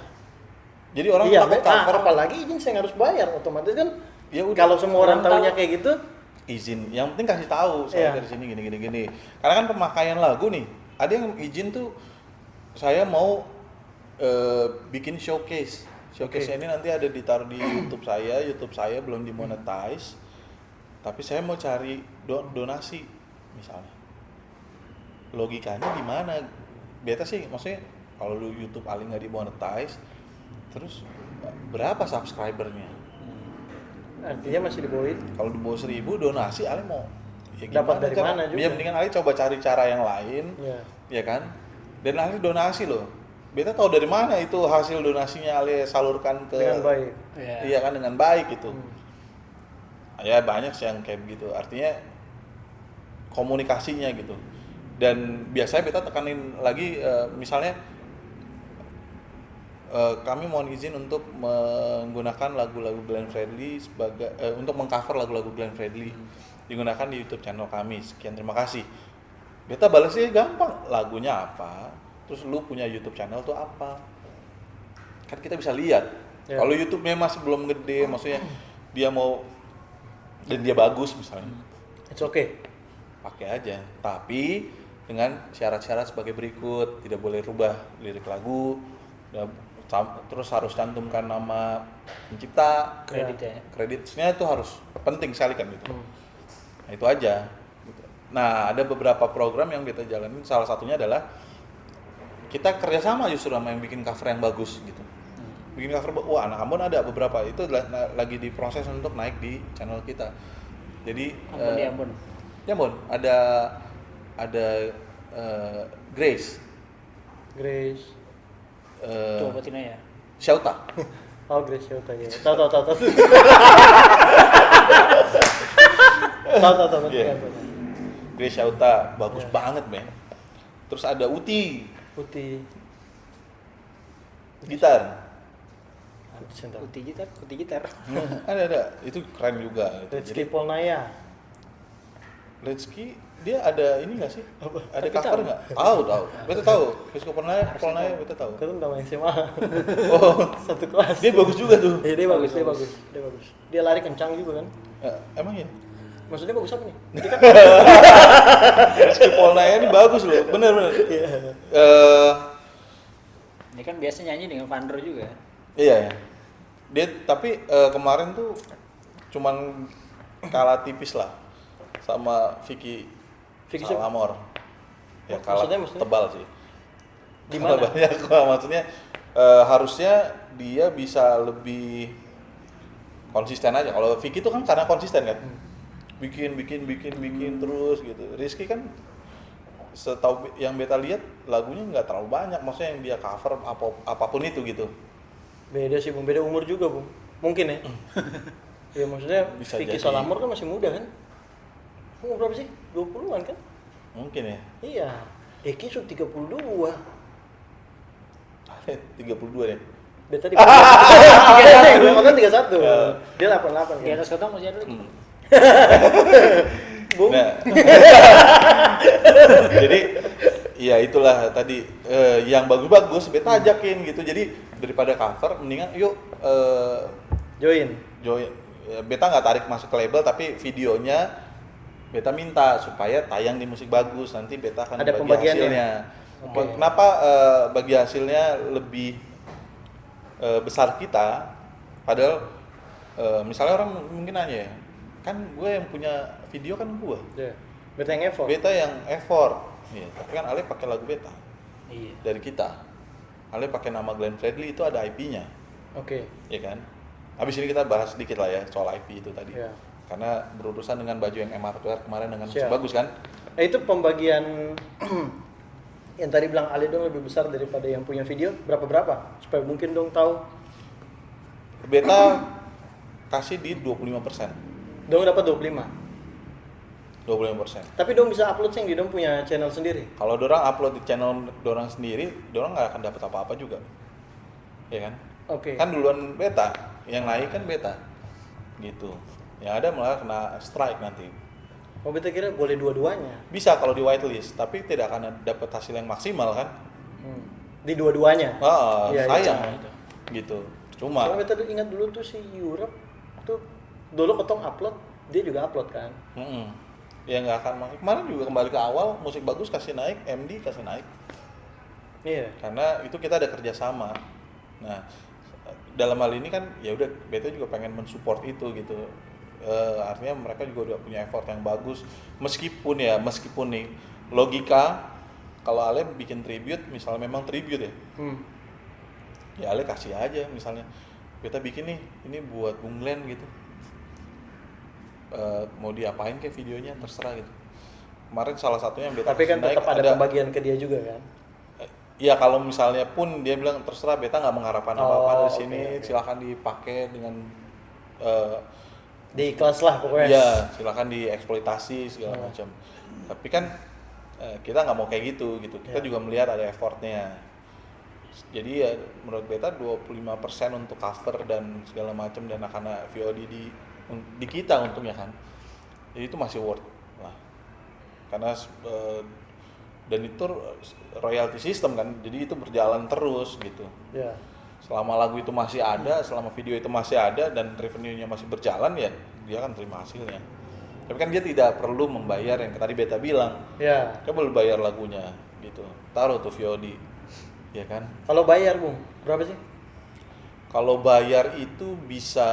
Jadi orang Iya, takut cover apalagi izin saya harus bayar otomatis kan. Ya udah, Kalau semua orang orang tahunya tahu. kayak gitu, izin. Yang penting kasih tahu saya Iya. dari sini gini. Karena kan pemakaian lagu nih, ada yang izin tuh saya mau bikin showcase. Showcase ini nanti ada ditaruh di YouTube saya belum dimonetize. Tapi saya mau cari donasi misalnya. Logikanya di mana? Beta sih maksudnya kalau lu YouTube paling nggak dimonetize, terus berapa subscribernya? artinya masih dibawain. Kalau di bawah 1.000 donasi Ale mau ya Dapat dari mana juga? Ya mendingan Ale coba cari cara yang lain, Iya. ya kan? Dan Ale donasi loh. Beta tahu dari mana itu hasil donasinya Ale salurkan ke Dengan baik. Iya. Iya kan dengan baik gitu. Ya banyak sih yang kayak begitu. Artinya komunikasinya gitu. Dan biasanya beta tekanin lagi misalnya kami mohon izin untuk menggunakan lagu-lagu Glenn Fredly sebagai untuk mengcover lagu-lagu Glenn Fredly digunakan di YouTube channel kami. Sekian terima kasih. Beta balasnya gampang. Lagunya apa? Terus lu punya YouTube channel tuh apa? Kan kita bisa lihat. Ya. Kalau YouTube-nya masih belum gede, maksudnya dia mau dan dia bagus misalnya, It's okay. pakai aja. Tapi dengan syarat-syarat sebagai berikut, tidak boleh rubah lirik lagu, terus harus cantumkan nama pencipta, Kreditnya. kreditnya itu harus penting sekali kan gitu. Nah itu aja. Nah ada beberapa program yang kita jalanin, salah satunya adalah kita kerjasama justru sama yang bikin cover yang bagus gitu. Bikin cover, wah anak Ambon ada beberapa, itu lagi diproses untuk naik di channel kita. Jadi Ambon di Ambon. ya Ambon ada Grace, Tuh Patina ya. Shauta. Oh, Grace Yota ya. Tahu. Tahu. Iya. Grace Shauta bagus banget men. Terus ada Uti Putih. gitar. Cinta. Putih gitar. Ada itu keren juga gitu. Rizky Polnaya. Rezeki dia ada ini nggak sih? Ada Tapi cover tahu. nggak? Tahu. Beta tahu. Rizky Polnaya beta tahu. Itu nama SMA. Oh, Satu kelas. dia bagus juga tuh. Dia bagus. Dia lari kencang juga kan. Emang ya? Maksudnya bagus apa nih? Rizky Polnaya ini bagus loh, bener. Dia kan biasa nyanyi dengan Vandro juga. Iya. Dia tapi kemarin tuh cuman kalah tipis lah sama Vicky siapa? Salamor. Ya kalah Maksudnya? tebal sih. Di Kalah mana? banyak. Maksudnya harusnya dia bisa lebih konsisten aja. Kalau Vicky tuh kan karena konsisten kan. Bikin terus gitu. Rizky kan setahu yang beta lihat lagunya nggak terlalu banyak, maksudnya yang dia cover apapun itu gitu. Beda sih, Bung. Beda umur juga, Bung. Mungkin ya. Ya maksudnya Bisa Vicky jadi. Solamor kan masih muda kan? Umur berapa sih? 20-an kan? Mungkin ya. Iya. Eki sudah 32. 32 deh. Beta di Kotong kan 31. Dia 88 Di kan. atas kota masih ada lagi. Bung. Nah. Jadi ya itulah tadi yang bagus-bagus beta ajakin gitu. Jadi daripada cover mendingan yuk Join. join. Beta nggak tarik masuk ke label tapi videonya beta minta supaya tayang di Musik Bagus, nanti beta akan Ada bagi pembagiannya? hasilnya. Oke. Kenapa bagi hasilnya lebih besar kita, padahal misalnya orang mungkin nanya ya, kan gue yang punya video kan gue, Iya. Beta yang effort. beta yang effort, ya, tapi kan Ale pakai lagu beta Iya. dari kita, Ale pakai nama Glenn Fredly itu ada IP-nya, Oke. ya kan? Habis ini kita bahas sedikit lah ya soal IP itu tadi, Iya. karena berurusan dengan baju yang MR Hardware kemarin dengan Musik Siap. Bagus kan? Itu pembagian yang tadi bilang Ali dong lebih besar daripada yang punya video berapa supaya mungkin dong tahu. Beta kasih di 25%. Dong dapat 25. 25%. Tapi dong bisa upload sih, dong punya channel sendiri. Kalau dorang upload di channel dorang sendiri, dorang nggak akan dapat apa-apa juga, ya kan? Oke. Kan duluan beta, yang naik kan beta, gitu. Yang ada malah kena strike nanti. Oh, beta kira boleh dua-duanya. Bisa kalau di whitelist, tapi tidak akan dapat hasil yang maksimal kan? Di dua-duanya. Iya, Sayang, iya. gitu. Soalnya Cuma, beta dulu ingat dulu tuh si Europe tuh dulu Kotong upload, dia juga upload kan. ya nggak akan. Kemarin juga kembali ke awal, Musik Bagus kasih naik, MD kasih naik. Iya. Karena itu kita ada kerjasama. Nah, dalam hal ini kan ya udah beta juga pengen mensupport itu gitu. Artinya mereka juga udah punya effort yang bagus. Meskipun nih logika kalau Ale bikin tribute, misalnya memang tribute ya, ya Ale kasih aja misalnya. Beta bikin nih, ini buat Bung Glenn gitu. Mau diapain kayak videonya terserah gitu. Kemarin salah satunya yang beta Tapi kan kasih tetap naik ada pembagian ke dia juga kan. Ya kalau misalnya pun dia bilang terserah, beta nggak mengharapkan apa-apa dari sini, oke. silakan dipakai dengan Di kelas lah pokoknya. ya silakan dieksploitasi segala macam. Tapi kan kita nggak mau kayak gitu. Kita juga melihat ada effortnya. Jadi ya menurut beta 25% untuk cover dan segala macam dan akan VOD di kita untungnya kan. Jadi itu masih worth lah. Karena dan itu royalty system kan, jadi itu berjalan terus gitu. Ya. Selama lagu itu masih ada, selama video itu masih ada dan revenue-nya masih berjalan ya dia akan terima hasilnya. Tapi kan dia tidak perlu membayar yang tadi beta bilang. Ya. Dia perlu bayar lagunya gitu. Taruh tuh VOD. Ya kan? Kalau bayar, Bung, berapa sih? Kalau bayar itu bisa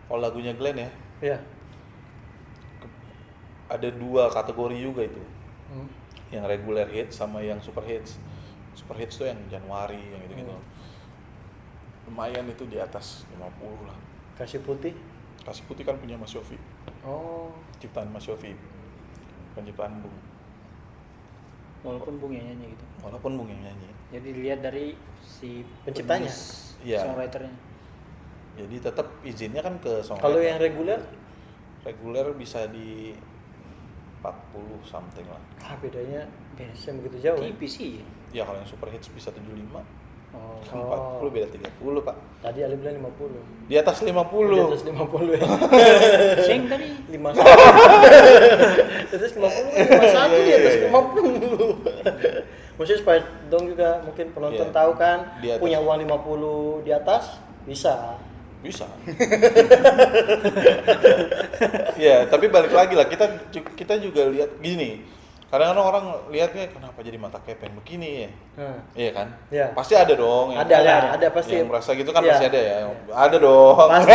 kalau lagunya Glenn ya, Ya. ada 2 kategori juga itu. Hmm. Yang regular hits sama yang super hits. Super hits tuh yang Januari yang gitu-gitu. Lumayan itu di atas 50 lah. Kasih putih. Kasih Putih kan punya Mas Yofi, Oh. ciptaan Mas Yofi, bukan ciptaan Bung. Walaupun Bung yang nyanyi gitu. Walaupun Bung yang nyanyi. Jadi dilihat dari si Penciptanya? penulis, Iya. songwriternya. Jadi tetap izinnya kan ke songwriter. Kalau yang reguler, reguler bisa di 40 something lah. bedanya bisa begitu jauh. Ya? Tipis sih. Ya kalau yang super hits bisa 75, Oh. kan 40 beda 30 Pak. Tadi Ali bilang 50. Di atas 50. Di atas 50 ya. Sing tadi 51. Di atas 50 kan 51 di atas 50. Maksudnya supaya dong juga mungkin penonton Iya. tahu kan Di atas. punya uang 50 di atas bisa. Bisa. Ya, tapi balik lagi lah kita juga lihat gini. Kadang-kadang orang lihatnya kenapa jadi mata kepeng begini ya? Iya kan? Iya. Pasti ada dong. Ada lah, ada pasti. Yang merasa gitu kan Iya. pasti ada ya. Ada dong. Pasti.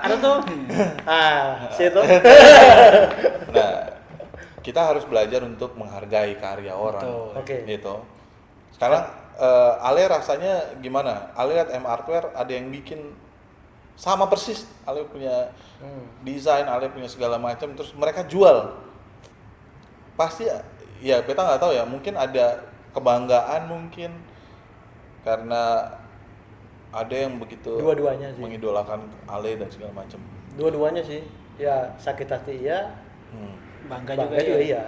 ada tuh. Situ. Nah, kita harus belajar untuk menghargai karya orang. Betul. Oke. Gitu. Sekarang Ale rasanya gimana? Ale lihat M Hardware ada yang bikin sama persis. Ale punya desain, Ale punya segala macam, terus mereka jual. Pasti ya beta nggak tahu ya, mungkin ada kebanggaan mungkin karena ada yang begitu Dua-duanya sih. mengidolakan Ale dan segala macam. Dua-duanya sih. Ya sakit hati iya, Bangga bangga juga juga ya. iya.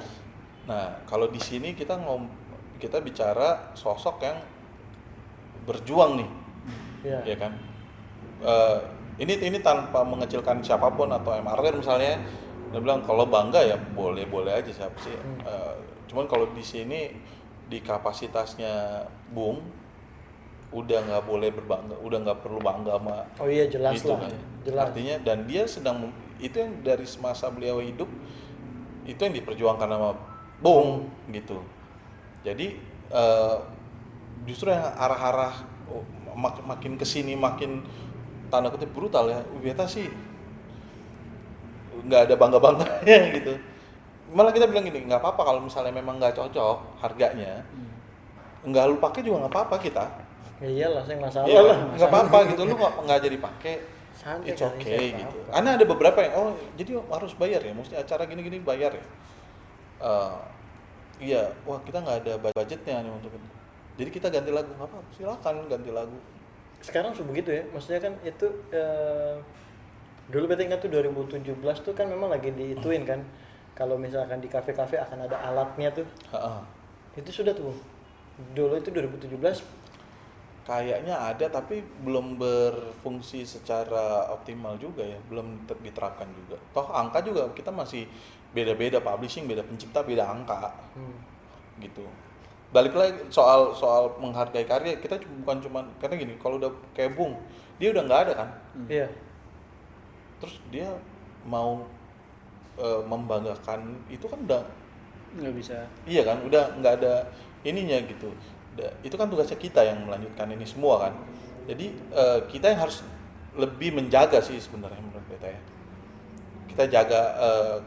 Nah, kalau di sini kita bicara sosok yang berjuang nih, Iya. ya kan? Ini tanpa mengecilkan siapapun atau MRT misalnya, dia bilang kalau bangga ya boleh aja siapa sih. Cuman kalau di sini di kapasitasnya Bung udah nggak boleh berbangga, udah nggak perlu bangga sama Oh iya jelas itu lah. kan. Jelas. Artinya dan dia sedang itu yang dari semasa beliau hidup itu yang diperjuangkan sama Bung gitu. Jadi justru yang arah-arah makin kesini makin tanda kutip brutal ya. Beta sih nggak ada bangga-bangganya gitu. Malah kita bilang gini, nggak apa-apa kalau misalnya memang nggak cocok harganya, nggak lu pakai juga nggak apa-apa kita. Ya iyalah, saya nggak salah Iya, lah. nggak apa-apa gitu, lu nggak jadi pakai, Santai it's kali, okay saya gitu. apa-apa. Karena ada beberapa yang jadi harus bayar ya, mesti acara gini-gini bayar ya. Iya, wah kita nggak ada budgetnya nih untuk itu. Jadi kita ganti lagu, nggak apa-apa, silakan ganti lagu. Sekarang begitu ya, maksudnya kan itu dulu beta ingat tuh 2017 tuh kan memang lagi diituin kan, kalau misalkan di kafe-kafe akan ada alatnya tuh, Ha-ha. itu sudah tuh dulu itu 2017. Kayaknya ada tapi belum berfungsi secara optimal juga ya, belum diterapkan juga. Toh angka juga kita masih beda-beda, publishing beda, pencipta beda angka gitu. Balik lagi soal menghargai karya, kita bukan cuma karena gini, kalau udah kayak Bung, dia udah nggak ada kan, Iya. terus dia mau membanggakan itu kan udah Nggak bisa. iya kan, udah nggak ada ininya gitu. Itu kan tugasnya kita yang melanjutkan ini semua kan. Jadi kita yang harus lebih menjaga sih sebenarnya menurut beta ya. Kita jaga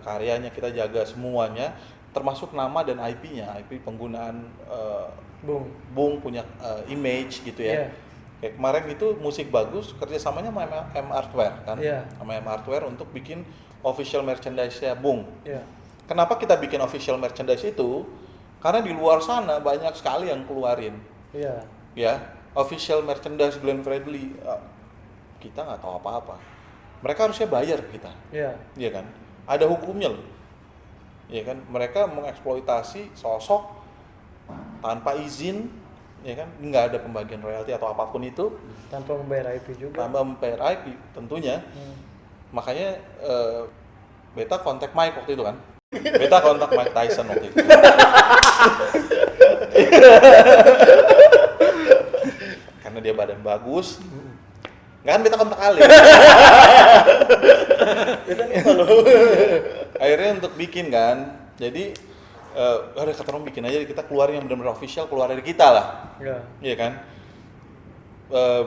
karyanya, kita jaga semuanya, termasuk nama dan IP-nya, IP penggunaan Bung punya image gitu ya. Iya. Kayak kemarin itu musik bagus kerjasamanya sama M Artware kan, Iya. sama M Artware untuk bikin official merchandise-nya Bung. Iya. Kenapa kita bikin official merchandise itu? Karena di luar sana banyak sekali yang keluarin, Iya. ya official merchandise Glenn Fredly, kita nggak tahu apa-apa. Mereka harusnya bayar ke kita, Iya. iya kan? Ada hukumnya loh, ya kan? Mereka mengeksploitasi sosok tanpa izin, ya kan? Nggak ada pembagian royalti atau apapun itu, Tanpa membayar IP juga. tanpa membayar IP tentunya. Makanya beta kontak Mike waktu itu kan. Beta kontak Mike Tyson waktu itu. Karena dia badan bagus. Nggak kan beta kontak Ale. Akhirnya untuk bikin kan. Jadi udah kata orang bikin aja, kita keluarin yang benar-benar official, keluar dari kita lah. Iya. Iya kan?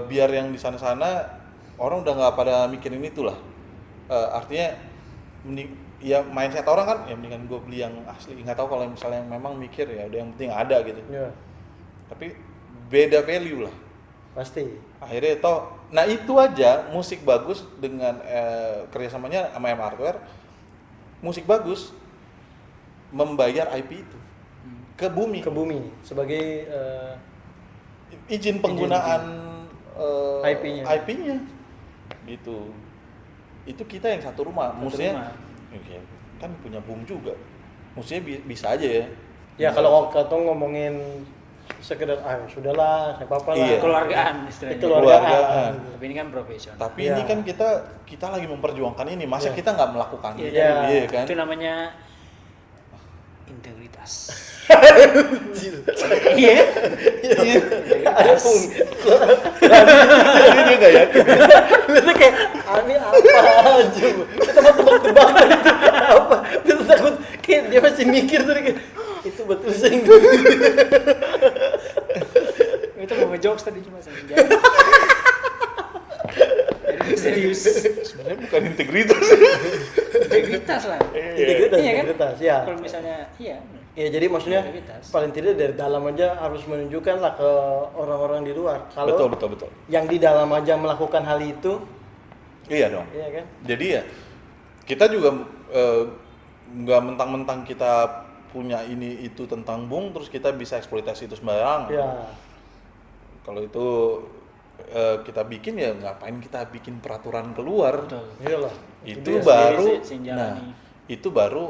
Biar yang di sana-sana orang udah nggak pada mikirin itulah. Artinya ya mindset orang kan ya mendingan gue beli yang asli, nggak tahu kalau misalnya yang memang mikir ya udah yang penting ada gitu. Iya. Tapi beda value lah Pasti. akhirnya nah itu aja musik bagus dengan kerjasamanya sama M Hardware, musik bagus membayar IP itu ke bumi, Ke bumi sebagai izin penggunaan IP-nya gitu. Itu kita yang satu rumah, maksudnya okay, kan punya Bung juga, maksudnya bisa aja ya. ya kalau kata ngomongin sekedar sudahlah, saya apa-apa lah. Iya. Keluargaan istilahnya. Keluargaan. Tapi ini kan profesional. Tapi Iya. ini kan kita lagi memperjuangkan ini, masa Iya. kita nggak melakukan Iya, itu, Iya. iya kan? Itu namanya integritas. Iya. Ada pun. Ini dia nggak yakin. Itu kayak ini apa aja. Bu. Kita mau tebak-tebakan itu apa. Kita takut kayak dia masih mikir tuh kayak itu betul sih. Itu mau ngejokes tadi cuma sambil jalan. Jadi serius. Sebenarnya bukan integritas. Integritas lah. Integritas, Iya kan? integritas, ya. Kalau misalnya Ya jadi maksudnya Integritas. paling tidak dari dalam aja harus menunjukkan lah ke orang-orang di luar. Kalau Betul. yang di dalam aja melakukan hal itu, Iya dong. iya kan? Jadi ya kita juga nggak mentang-mentang kita punya ini itu tentang Bung terus kita bisa eksploitasi itu sembarangan. Ya. Kalau itu kita bikin ya ngapain kita bikin peraturan keluar. Betul. Iyalah. Itu dia baru sendiri sih yang nah jalani. itu baru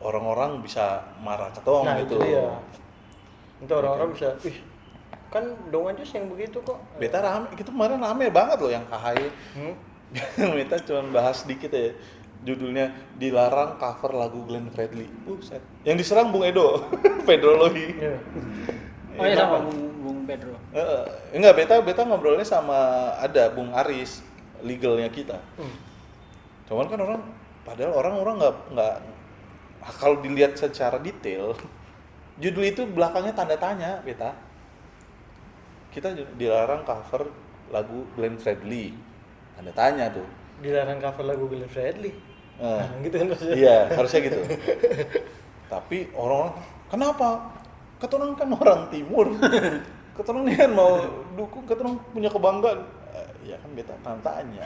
orang-orang bisa marah ketong Nah, gitu. itu dia. Itu orang-orang bisa, ih, kan Dong Anjus yang begitu kok. Beta rame, itu kemarin rame banget loh yang KHY. Beta cuma bahas sedikit ya. Judulnya dilarang cover lagu Glenn Fredly. Buset. Yang diserang Bung Edo, Pedrologi. Iya. Oh iya sama Bung Pedro. Enggak, beta ngobrolnya sama ada Bung Aris, legalnya kita. Cuman kan padahal orang nggak kalau dilihat secara detail, judul itu belakangnya tanda tanya, beta. Kita dilarang cover lagu Glenn Fredly, tanda tanya tuh. Dilarang cover lagu Glenn Fredly. Nah, gitu kan maksudnya. Iya, harusnya gitu. Tapi orang-orang, kenapa? Keturunan kan orang timur. Keturunan kan mau dukung, keturunan punya kebanggaan. Ya kan beta tanda tanya.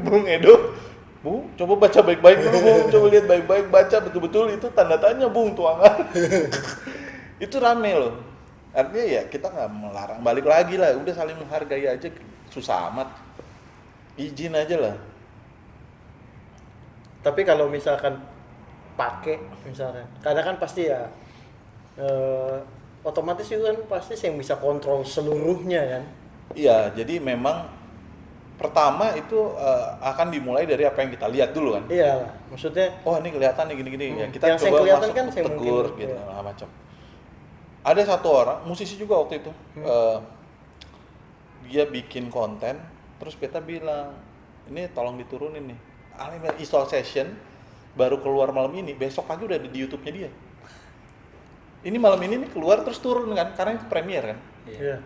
Bung Edo, Bu, coba baca baik-baik dulu, Bung. Coba lihat baik-baik, baca betul-betul itu tanda tanya, Bung, tuangan. Itu rame loh. Artinya ya kita nggak melarang, balik lagi lah, udah saling menghargai aja, susah amat. Izin aja lah. Tapi kalau misalkan pakai misalnya, karena kan pasti ya otomatis itu kan pasti yang bisa kontrol seluruhnya kan. Iya, jadi memang pertama itu akan dimulai dari apa yang kita lihat dulu kan. Iya lah, maksudnya Oh ini kelihatan nih gini-gini ya kita yang saya coba kelihatan masuk kan saya tegur mungkin, gitu iya. macam. Ada satu orang musisi juga waktu itu dia bikin konten terus beta bilang ini tolong diturunin nih. Install session baru keluar malam ini, besok pagi udah ada di YouTube-nya dia. Ini malam ini nih keluar terus turun kan karena itu premiere kan. iya.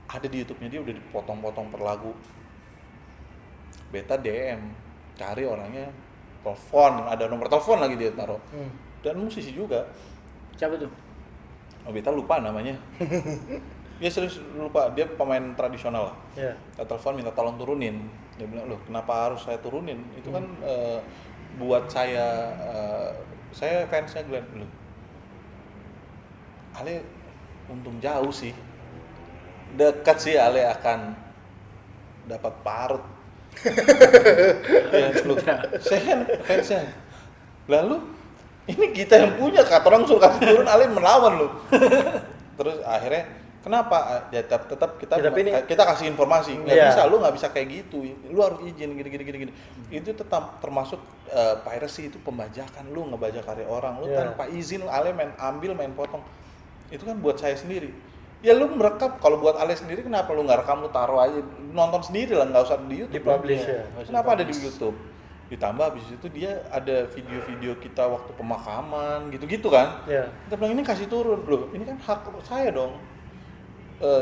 Ada di YouTube-nya dia udah dipotong-potong per lagu. Beta DM, cari orangnya, telepon, ada nomor telepon lagi dia taruh. Dan musisi juga. Siapa tuh? Oh, beta lupa namanya. Dia serius lupa, dia pemain tradisional lah. Iya. Kita telepon minta tolong turunin. Dia bilang, loh kenapa harus saya turunin? Itu kan buat saya fansnya Glenn. Loh, Ale untung jauh sih. Dekat sih Ale akan dapat parut. Ya, lu, saya kan fansnya. Lalu ini kita yang punya, kata orang suruh kasih turun, Ale melawan lu. Terus akhirnya kenapa? Ya tetap kita Ya, tapi ini- kita kasih informasi. Nggak Iya. bisa, lu nggak bisa kayak gitu. Lu harus izin gini. Itu tetap termasuk piracy, itu pembajakan. Lu ngebajak karya orang, lu Iya. tanpa izin Ale main potong. Itu kan buat saya sendiri. Ya lu merekam, kalau buat Ale sendiri kenapa lu nggak rekam, lu taruh aja, nonton sendiri lah, nggak usah di YouTube. Dipublish dong. ya. Kenapa ada di YouTube? Ditambah habis itu dia ada video-video kita waktu pemakaman gitu-gitu kan. Iya. Kita bilang ini kasih turun, loh ini kan hak saya dong.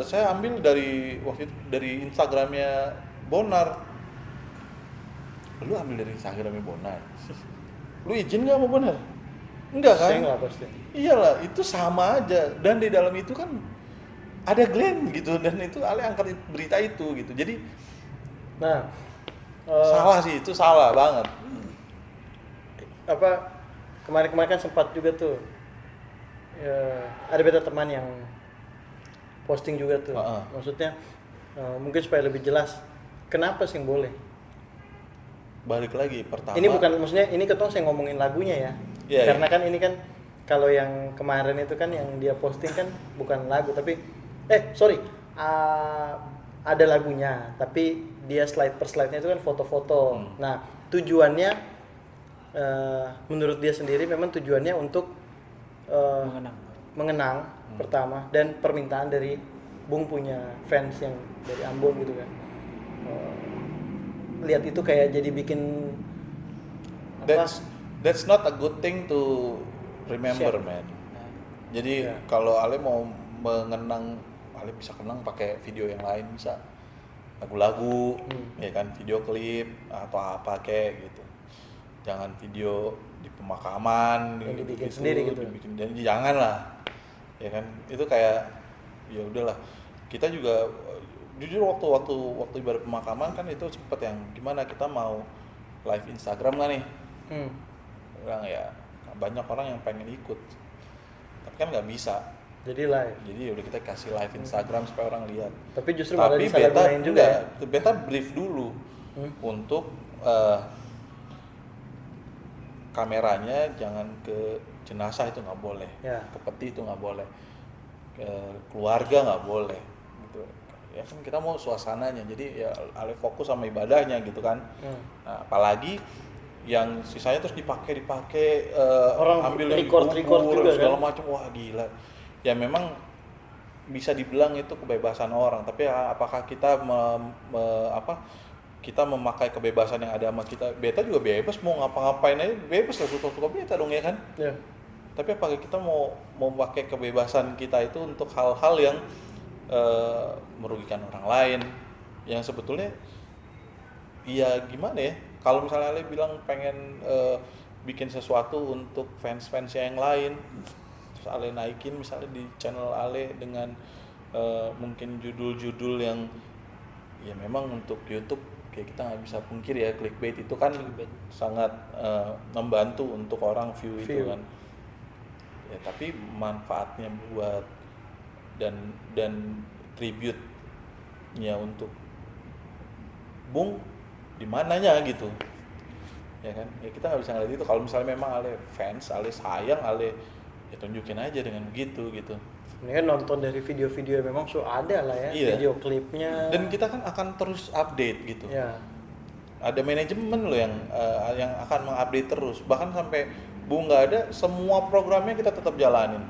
Saya ambil dari waktu itu dari Instagramnya Bonar. Lu ambil dari Instagramnya Bonar. Lu izin nggak sama Bonar? Enggak kan? Saya nggak pasti. Iyalah, itu sama aja. Dan di dalam itu kan ada Glenn gitu, dan itu Ale angkat berita itu gitu. Jadi Nah, salah sih, itu salah banget. apa kemarin-kemarin kan sempat juga tuh ya, ada beta teman yang posting juga tuh. Heeh. Maksudnya mungkin supaya lebih jelas kenapa sih yang boleh. Balik lagi pertama. Ini bukan maksudnya ini ketong saya ngomongin lagunya ya. Iya, Karena kan ini kan kalau yang kemarin itu kan yang dia posting kan bukan lagu tapi ada lagunya tapi dia slide per slide-nya itu kan foto-foto. Nah, tujuannya menurut dia sendiri memang tujuannya untuk mengenang pertama dan permintaan dari Bung punya fans yang dari Ambon gitu kan. Lihat itu kayak jadi bikin That's not a good thing to remember, Share. man. Jadi Ya. kalau Ale mau mengenang, Ale bisa kenang pakai video yang lain, bisa lagu-lagu, ya kan, video klip atau apa kayak gitu. Jangan video di pemakaman, Yang dibikin gitu, sendiri gitu. Jadi jangan lah, ya kan. Itu kayak ya udahlah. Kita juga jujur waktu ibarat pemakaman kan itu sempet yang gimana kita mau live Instagram nggak nih? Bilang ya banyak orang yang pengen ikut, tapi kan nggak bisa. Jadi live. Jadi udah kita kasih live Instagram supaya orang lihat. Tapi justru malah Tapi disalahgunain juga. Ya? beta brief dulu untuk kameranya jangan ke jenazah, itu nggak boleh, Ya. ke peti itu nggak boleh, ke keluarga nggak boleh, gitu. Ya kan kita mau suasananya, jadi ya Ale fokus sama ibadahnya gitu kan. Nah, apalagi yang sisanya terus dipakai Orang ambil record juga segala kan? macam, wah gila. Ya memang bisa dibilang itu kebebasan orang, tapi apakah kita kita memakai kebebasan yang ada sama kita? Beta juga bebas mau ngapa-ngapain aja, bebas lah, suka-suka beta dong ya kan. Ya. Tapi apakah kita mau pakai kebebasan kita itu untuk hal-hal yang merugikan orang lain, yang sebetulnya ya gimana ya, kalau misalnya Ale bilang pengen bikin sesuatu untuk fans-fans yang lain, terus Ale naikin misalnya di channel Ale dengan mungkin judul-judul yang ya memang untuk YouTube kayak kita nggak bisa pungkir ya, clickbait itu kan sangat membantu untuk orang view itu kan ya, tapi manfaatnya buat dan tribute-nya untuk Bung di mananya gitu ya kan, ya kita nggak bisa ngeliat itu. Kalau misalnya memang Ale fans, Ale sayang, Ale ya tunjukin aja dengan begitu gitu. Ini kan nonton dari video-video memang ada lah ya, Iya. video klipnya. Dan kita kan akan terus update gitu. Ya. Ada manajemen loh yang akan mengupdate terus, bahkan sampai Bung nggak ada, semua programnya kita tetap jalanin.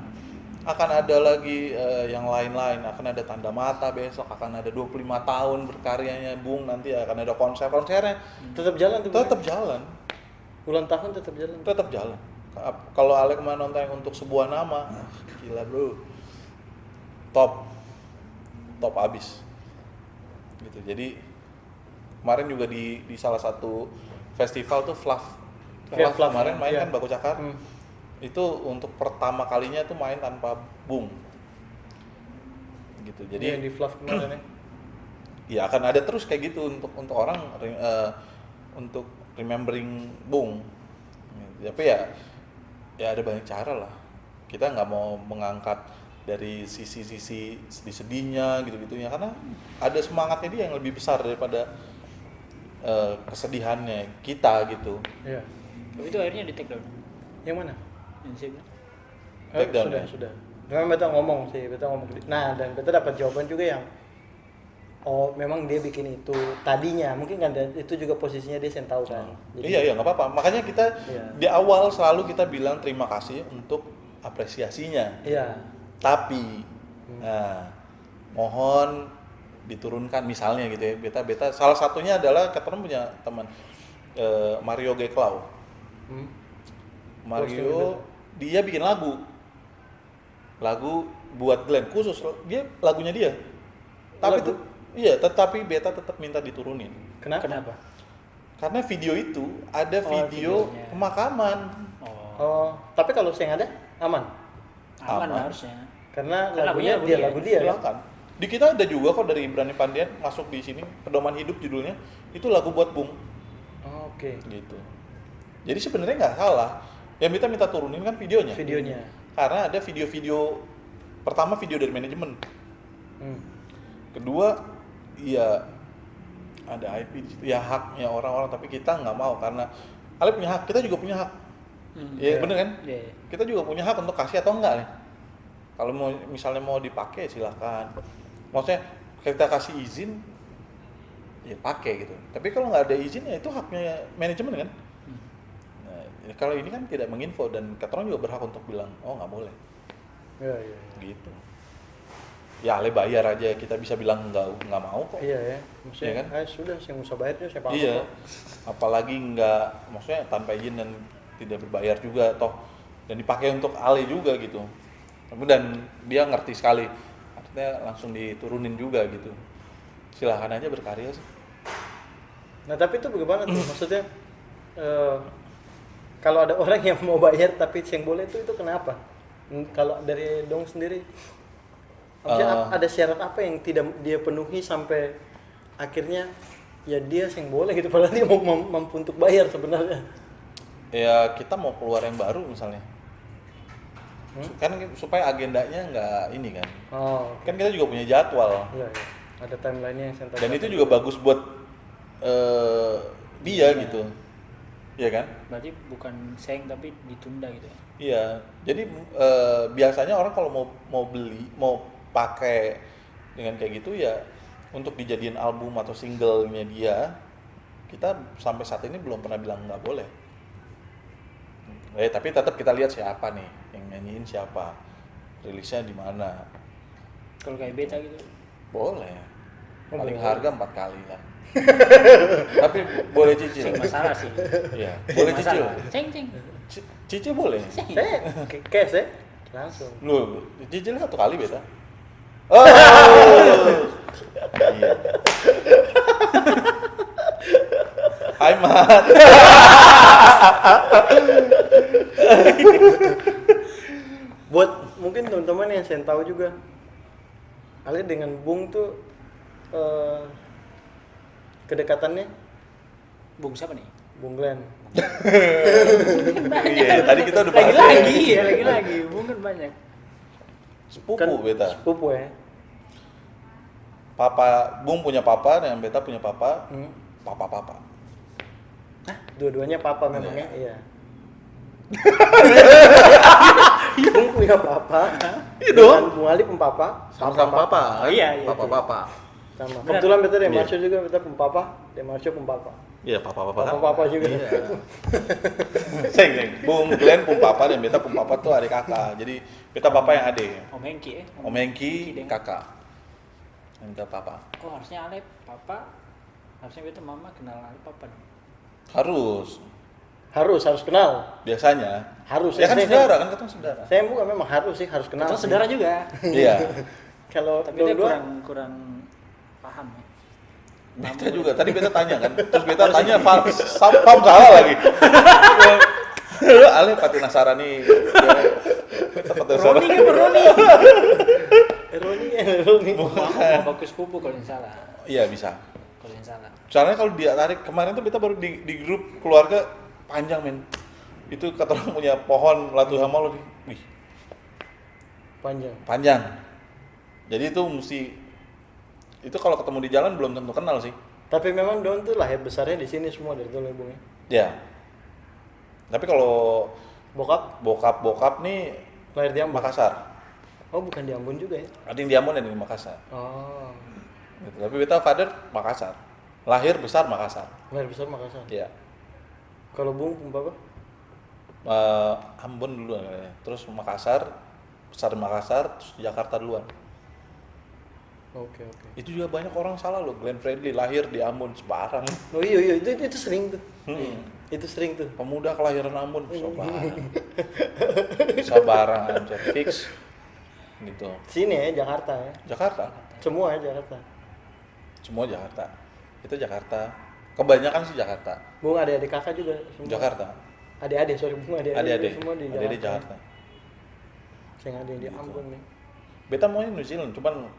Akan ada lagi yang lain-lain, akan ada Tanda Mata besok, akan ada 25 tahun berkaryanya Bung, nanti akan ada konsernya, Tetap jalan tuh. tetap jalan, Ulang tahun tetap jalan. tetap jalan. Kalau Ale kemarin nonton yang Untuk Sebuah Nama, gila bro, top abis gitu. Jadi kemarin juga di salah satu festival tuh Fluff kemarin main ya. kan Baku Cakar. Itu untuk pertama kalinya tuh main tanpa Bung gitu. Jadi yang di Fluff kemarin ya. ya akan ada terus kayak gitu untuk orang untuk remembering Bung. Tapi ya ada banyak cara lah. Kita nggak mau mengangkat dari sisi sedih-sedihnya gitu-gitunya, karena ada semangatnya dia yang lebih besar daripada kesedihannya kita gitu. Iya. Tapi itu akhirnya di take down. Yang mana? Yang saya bilang. Take down ya? Sudah. Memang beta ngomong. Nah, dan beta dapat jawaban juga yang memang dia bikin itu tadinya, mungkin kan itu juga posisinya dia yang tahu kan. Iya nggak apa-apa. Makanya kita Iya. di awal selalu kita bilang terima kasih untuk apresiasinya. Iya. Tapi mohon diturunkan misalnya gitu ya. Beta salah satunya adalah ketemu punya teman Mario Geklau. Mario dia bikin lagu buat Glenn khusus, dia lagunya dia. Tapi tetapi beta tetap minta diturunin. Kenapa? Karena video itu ada video videonya. pemakaman. Tapi kalau saya ada aman. Aman Aman. harusnya. Karena Kan lagu dia lagu dia. kan? Silakan. Di kita ada juga kok dari Ibrani Pandian masuk di sini, Pedoman Hidup judulnya. Itu lagu buat Bung. Oke. Gitu. Jadi sebenarnya nggak salah. Yang kita minta turunin kan videonya. Videonya. Karena ada video-video, pertama video dari manajemen. Kedua, ya ada IP di situ, ya haknya orang-orang, tapi kita nggak mau karena Ale punya hak, kita juga punya hak. Ya bener kan? Iya. Kita juga punya hak untuk kasih atau enggak nih. Kalau misalnya mau dipakai silakan. Maksudnya kita kasih izin, ya pakai gitu. Tapi kalau nggak ada izin ya itu haknya manajemen kan. Nah, kalau ini kan tidak menginfo dan Katron juga berhak untuk bilang, oh nggak boleh. Iya. Gitu. Ya Ale bayar aja, kita bisa bilang nggak mau kok. Iya ya. Maksudnya Iya kan? sudah saya nggak usah bayar saya paham Iya. kok. Apalagi nggak, maksudnya tanpa izin dan tidak berbayar juga toh, dan dipakai untuk Ale juga gitu. Dan dia ngerti sekali, artinya langsung diturunin juga gitu. Silahkan aja berkarya sih. Nah tapi itu bagaimana tuh? Maksudnya kalau ada orang yang mau bayar tapi yang boleh itu kenapa? Kalau dari Dong sendiri, maksudnya ada syarat apa yang tidak dia penuhi sampai akhirnya ya dia yang boleh gitu, padahal dia mau mampu untuk bayar sebenarnya. Ya kita mau keluar yang baru misalnya. Kan supaya agendanya nggak ini kan. Oh, Kan kita juga punya jadwal. iya, iya. Ada timelinenya yang Senta. Dan itu juga bagus buat dia gitu. Iya kan? Berarti bukan seng tapi ditunda gitu ya. Iya. Jadi biasanya orang kalau mau beli, mau pakai dengan kayak gitu ya untuk dijadiin album atau singlenya dia, kita sampai saat ini belum pernah bilang nggak boleh. Tapi tetap kita lihat siapa nih yang nyanyiin, siapa, rilisnya di mana. Kalau kayak beta gitu. Boleh. Paling boleh. harga 4 kali lah. Tapi boleh cicil. Seng masalah sih. Iya, boleh cicil. Masalah. Ceng. Cicil boleh. Cash ya? Langsung. Lu cicil 1 kali beta. Oh. Iya. Hai Mat. Buat mungkin teman-teman yang saya tahu juga, Ale dengan Bung tuh kedekatannya Bung siapa nih? Bung Glenn. Iya, tadi kita udah bahas. Lagi. Bung kan banyak. Sepupu beta. Sepupu ya. Papa, Bung punya papa dan beta punya papa. Papa. Dua-duanya papa memang Iya. ya. Iya. Bung punya papa. Iya dong. Dan Bung Ali pun papa. Sama-sama papa. Oh, iya, iya, Papa. Sama. Benar. Kebetulan beta Iya. Demarcio juga beta pun papa. Demarcio pun papa. Iya, papa. Papa juga. Iya. Seng. Bung Glenn pun papa dan beta pun papa tuh adik kakak. Jadi beta papa yang adik. Om Hengki ya. Om Hengki Deng. kakak. Yang beta papa. Oh harusnya Ale papa. Harusnya beta mama kenal Ale papa dong. Harus kenal. Biasanya. Harus. Ya kan Saya- saudara kan ketemu saudara. Saya bukan memang harus sih, harus kenal. Atau sih. saudara juga. Iya. Kalau Tapi dia dua-dua kurang paham ya. Beta juga, tadi beta tanya kan, terus beta tanya paham salah lagi. Ale pati nasara nih. Beta pati nasara. Roni kan Roni. Roni. Bagus pupu kalau yang salah. Iya bisa. Kalau yang salah. Soalnya kalau dia tarik kemarin tuh beta baru di grup keluarga panjang men. Itu kata orang punya pohon latu hama loh. Wih, panjang. Jadi itu mesti itu kalau ketemu di jalan belum tentu kenal sih. Tapi memang Don tuh lahir besarnya di sini semua dari dulu Bung ya. Ya. Tapi kalau Bokap bokap nih lahir di Ambon. Makassar. Oh, bukan di Ambon juga ya. Ada yang di Ambon dan di Makassar. Oh. Gitu. Tapi beta father Makassar. Lahir besar Makassar. Lahir besar Makassar. Iya. Kalau Bung Papa? Ambon dulu kayaknya. Terus Makassar, besar di Makassar, terus Jakarta duluan. Oke. Itu juga banyak orang salah loh. Glenn Fredly lahir di Ambon Semarang. Oh iya itu sering tuh. Itu sering tuh. Pemuda kelahiran Ambon Sabarang aja fix gitu. Sini ya Jakarta ya. Jakarta. Semua ya Jakarta. Semua Jakarta. Itu Jakarta. Kebanyakan sih Jakarta. Bung adik-adik kakak juga semua. Jakarta. Adik-adik, sorry Bung Adik-adik. semua di Jakarta. Adik-adik Jakarta. Saya ada yang di Ambon nih. Beta maunya New Zealand, cuman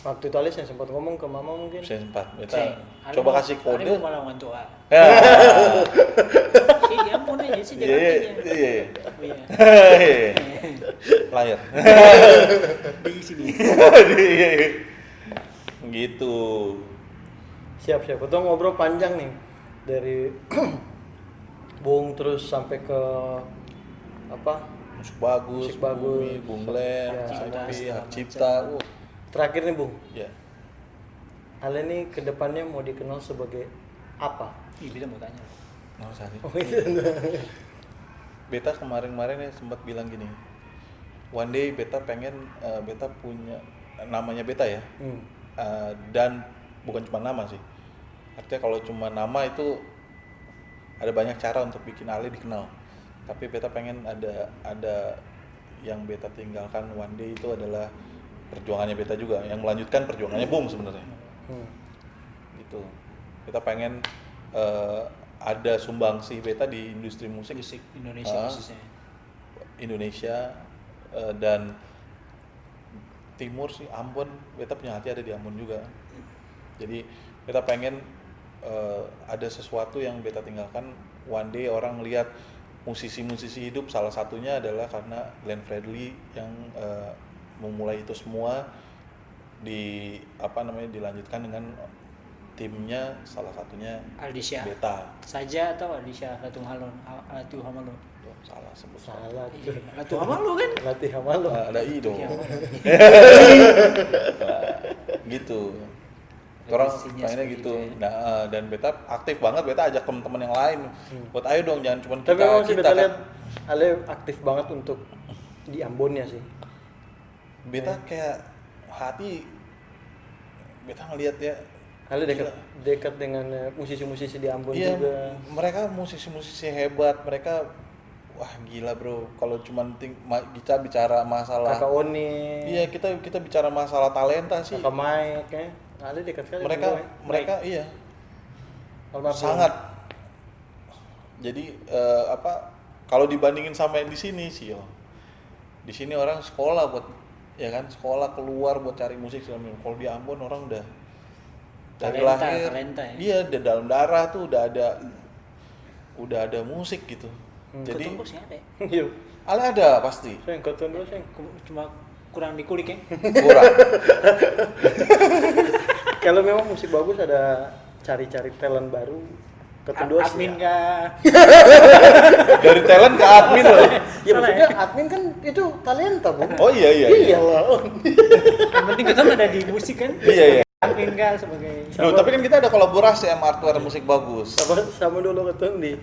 Waktu itu Alis yang sempat ngomong ke mama mungkin. saya sempat beta Ceng, coba kasih kode. Ale mau malah mantua. Ya. Sih dia pun aja sih Iya. Jakarta. Iya. Oh iya. Lahir. Di sini. Iya. Gitu. Siap. Kita ngobrol panjang nih. Dari Bung terus sampai ke apa? Musik bagus, Musik bagus. Bumi, Bung Glenn, Ya, IP, segala Hak Cipta. Terakhir nih Bung. Ya. Ale nih kedepannya mau dikenal sebagai apa? Ih, beta mau tanya. Nah, sorry. Oh itu. Beta kemarin-kemarin ya sempat bilang gini. One day beta pengen beta punya namanya beta ya. Dan bukan cuma nama sih. Artinya kalau cuma nama itu ada banyak cara untuk bikin Ale dikenal. Tapi beta pengen ada yang beta tinggalkan one day itu adalah perjuangannya beta juga, yang melanjutkan perjuangannya Bung sebenarnya. Gitu. Kita pengen ada sumbangsi beta di industri musik Indonesia khususnya. Indonesia dan timur sih Ambon. Beta punya hati ada di Ambon juga. Jadi beta pengen ada sesuatu yang beta tinggalkan one day orang lihat musisi-musisi hidup, salah satunya adalah karena Glenn Fredly yang memulai itu semua, dilanjutkan dengan timnya, salah satunya Aldisha Beta. saja atau Aldisha Latu Hamalo? Tuh, salah sebut. Salah Iya, tuh. Latu Hamalo kan? Latih sama lo. Ada I dong. Iya. Gitu. Orang Kondisinya pengennya seperti gitu. itu ya. Nah, dan Beta aktif banget, Beta ajak teman-teman yang lain. Buat ayo dong, jangan cuma Tapi memang sih beta kan. lihat Ale aktif banget untuk di Ambonnya sih. Beta kayak hati Beta ngelihat ya. Ale dekat dengan musisi-musisi di Ambon Iya, juga. mereka musisi-musisi hebat, mereka wah gila bro. Kalau cuma kita bicara masalah, Kakak Oni. iya kita bicara masalah talenta sih. Kakak Mike ya. Ale dekat sekali. Mereka dengan gue. mereka iya Almarhum. sangat. Jadi kalau dibandingin sama yang di sini sih yo, di sini orang sekolah buat ya kan, sekolah keluar buat cari musik segala macam. Kalau di Ambon orang udah dari lahir, talenta ya. iya di dalam darah tuh udah ada musik gitu. Jadi Ketemu sih ada. Yuk. ala ada pasti. Sayang keton dulu sayang. Cuma kurang dikulik ya. Kurang. Kalau memang musik bagus ada cari-cari talent baru. Keton dua sih. Admin Ya. kah? Dari talent ke admin loh. Ya Salah maksudnya admin kan itu talenta, Bu. Oh iya. Iya lah. Yang penting kita ada di musik kan. Iya. Admin kah sebagai Loh, tapi kan kita ada kolaborasi sama hardware musik bagus. Sama dulu keton di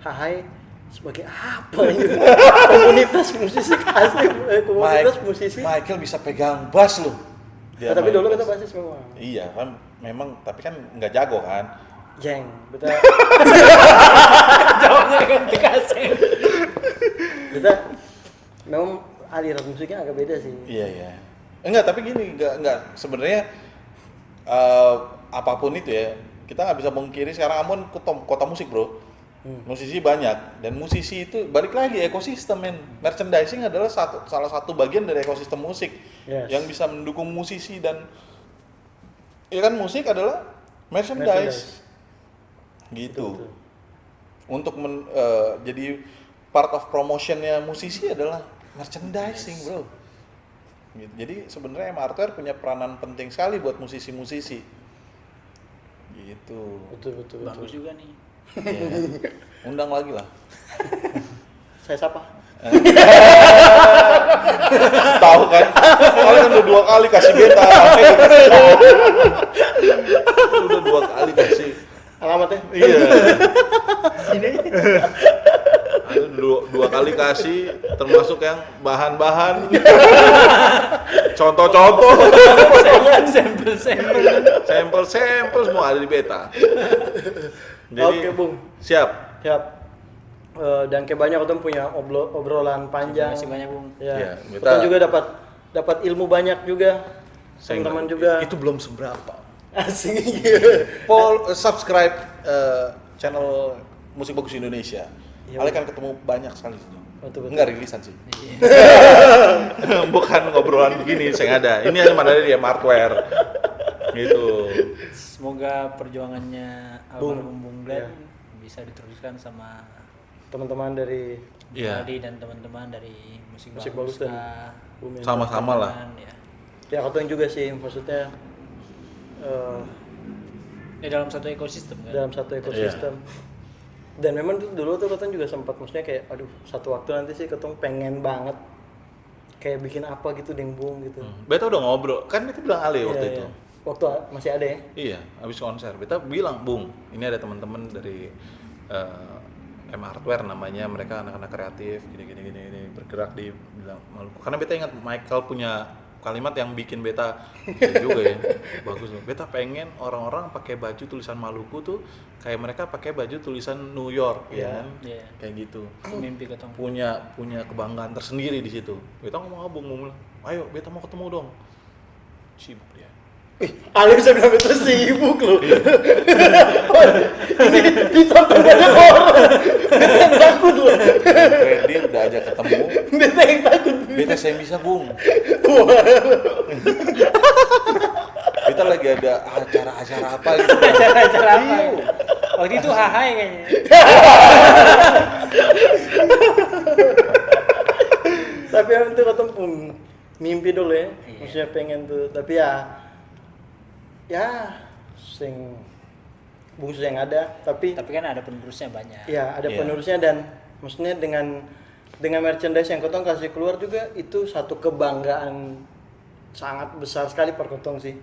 Hahai sebagai apa ini? Komunitas musisi asli, komunitas musisi. Michael bisa pegang bass loh. Dia Tapi main dulu bass. kita basis memang. Iya kan, memang tapi kan nggak jago kan. Jeng, betul. jawabnya ganti kasih. Kita memang aliran musiknya agak beda sih. Iya. Enggak, tapi gini, enggak sebenarnya apapun itu ya, kita nggak bisa mengkiri sekarang Ambon kota musik bro. Musisi banyak, dan musisi itu balik lagi ekosistem men. Merchandising adalah salah satu bagian dari ekosistem musik. Yes. Yang bisa mendukung musisi, dan ya kan musik adalah merchandise. Gitu. Betul. Untuk jadi part of promotionnya musisi adalah merchandising bro. Gitu. Jadi sebenarnya M Hardware punya peranan penting sekali buat musisi-musisi. Gitu. Betul. Bagus juga nih. Ya. Undang lagi lah. Saya sapa. Tahu kan? Kalian kan udah 2 kali kasih beta. Udah 2 kali kasih. Alamatnya? Iya. Dua kali kasih, termasuk yang bahan-bahan, contoh-contoh, sampel semua ada di beta. Jadi, Oke, Bung. siap. Siap. Dan kayak banyak kita punya obrolan panjang. Terima kasih banyak, Bung. Ya. Ya, Kita juga dapat ilmu banyak juga. Teman-teman juga. Itu belum seberapa. Asik. Subscribe channel Musik Bagus Indonesia. Iya, Kalian kan ketemu banyak sekali sih. Betul. Enggak rilisan sih. Bukan ngobrolan begini, saya ada. Ini hanya mana dari hardware. Gitu. Semoga perjuangannya Bung. almarhum Bung Glenn Iya. bisa diteruskan sama Teman-teman dari Iya. Adi dan teman-teman dari musik, Musik Bagus dan Kah, Bumi. Sama-sama lah. ya. Ya katanya juga sih, maksudnya Ya dalam satu ekosistem kan. dalam satu ekosistem. Dan memang dulu tuh katanya juga sempat maksudnya kayak aduh satu waktu nanti sih ketemu pengen banget kayak bikin apa gitu Bung gitu. Beta udah ngobrol, kan beta bilang Ale waktu Iya, itu. iya. Waktu masih ada ya. Iya, habis konser. Beta bilang, Bung, ini ada teman-teman dari M Hardware namanya, mereka anak-anak kreatif, gini, bergerak di bilang Maluku. Karena beta ingat Michael punya kalimat yang bikin beta ya juga ya, bagus loh. Beta pengen orang-orang pakai baju tulisan Maluku tuh kayak mereka pakai baju tulisan New York, Iya. ya kan? Iya. Kayak gitu. Mimpi ketemu. Punya kebanggaan tersendiri di situ. Beta ngomong Bung, ayo beta mau ketemu dong. Sibuk dia. Ale bisa bilang itu sibuk loh. Ini ditonton banyak orang. Beta yang takut loh. Freddy udah ajak ketemu. Beta yang takut. Beta saya bisa Bung. Kita lagi ada acara-acara apa gitu. Acara apa? Waktu itu hahai kayaknya. Tapi yang itu ketemu mimpi dulu ya. Iya. Maksudnya pengen tuh, tapi ya sing bungsu yang ada, tapi Tapi kan ada penerusnya banyak. ya ada Iya. penerusnya, dan maksudnya dengan merchandise yang Kotong kasih keluar juga itu satu kebanggaan sangat besar sekali per Kotong sih.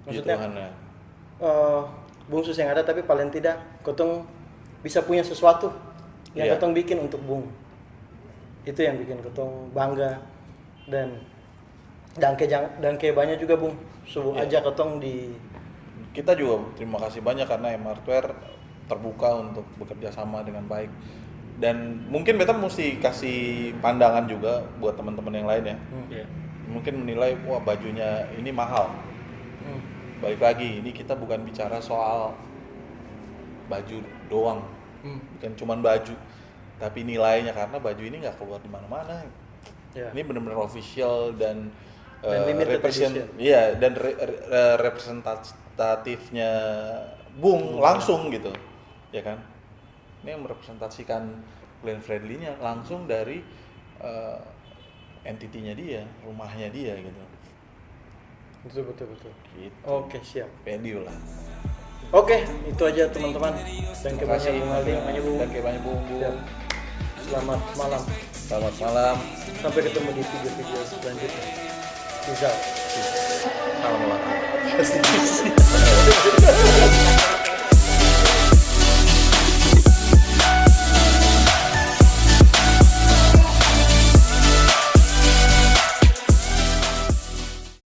Maksudnya Tuhan ya. bungsus yang ada, tapi paling tidak Kotong bisa punya sesuatu yang Iya. Kotong bikin untuk Bung. Itu yang bikin Kotong bangga, dan dangke banyak juga Bung. Subuh Iya. aja Kotong di Kita juga terima kasih banyak karena M-Hardware terbuka untuk bekerja sama dengan baik. Dan mungkin beta mesti kasih pandangan juga buat teman-teman yang lain ya. Iya. Mungkin menilai, wah bajunya ini mahal. Balik lagi, ini kita bukan bicara soal baju doang. Bukan cuman baju, tapi nilainya, karena baju ini nggak keluar di mana-mana. Ya. Ini benar-benar official dan limited edition. iya, dan representatifnya Bung langsung gitu, ya kan? Ini yang merepresentasikan Glenn Fredly-nya langsung dari entity-nya dia, rumahnya dia gitu. betul. Gitu. Oke, siap. Value lah. Oke, itu aja teman-teman. Dan Terima kasih Bung Aldi, Bung. Dan banyak Bung. Siap. Selamat malam. Selamat malam. Sampai ketemu di video-video selanjutnya. Peace out. Salam olahraga.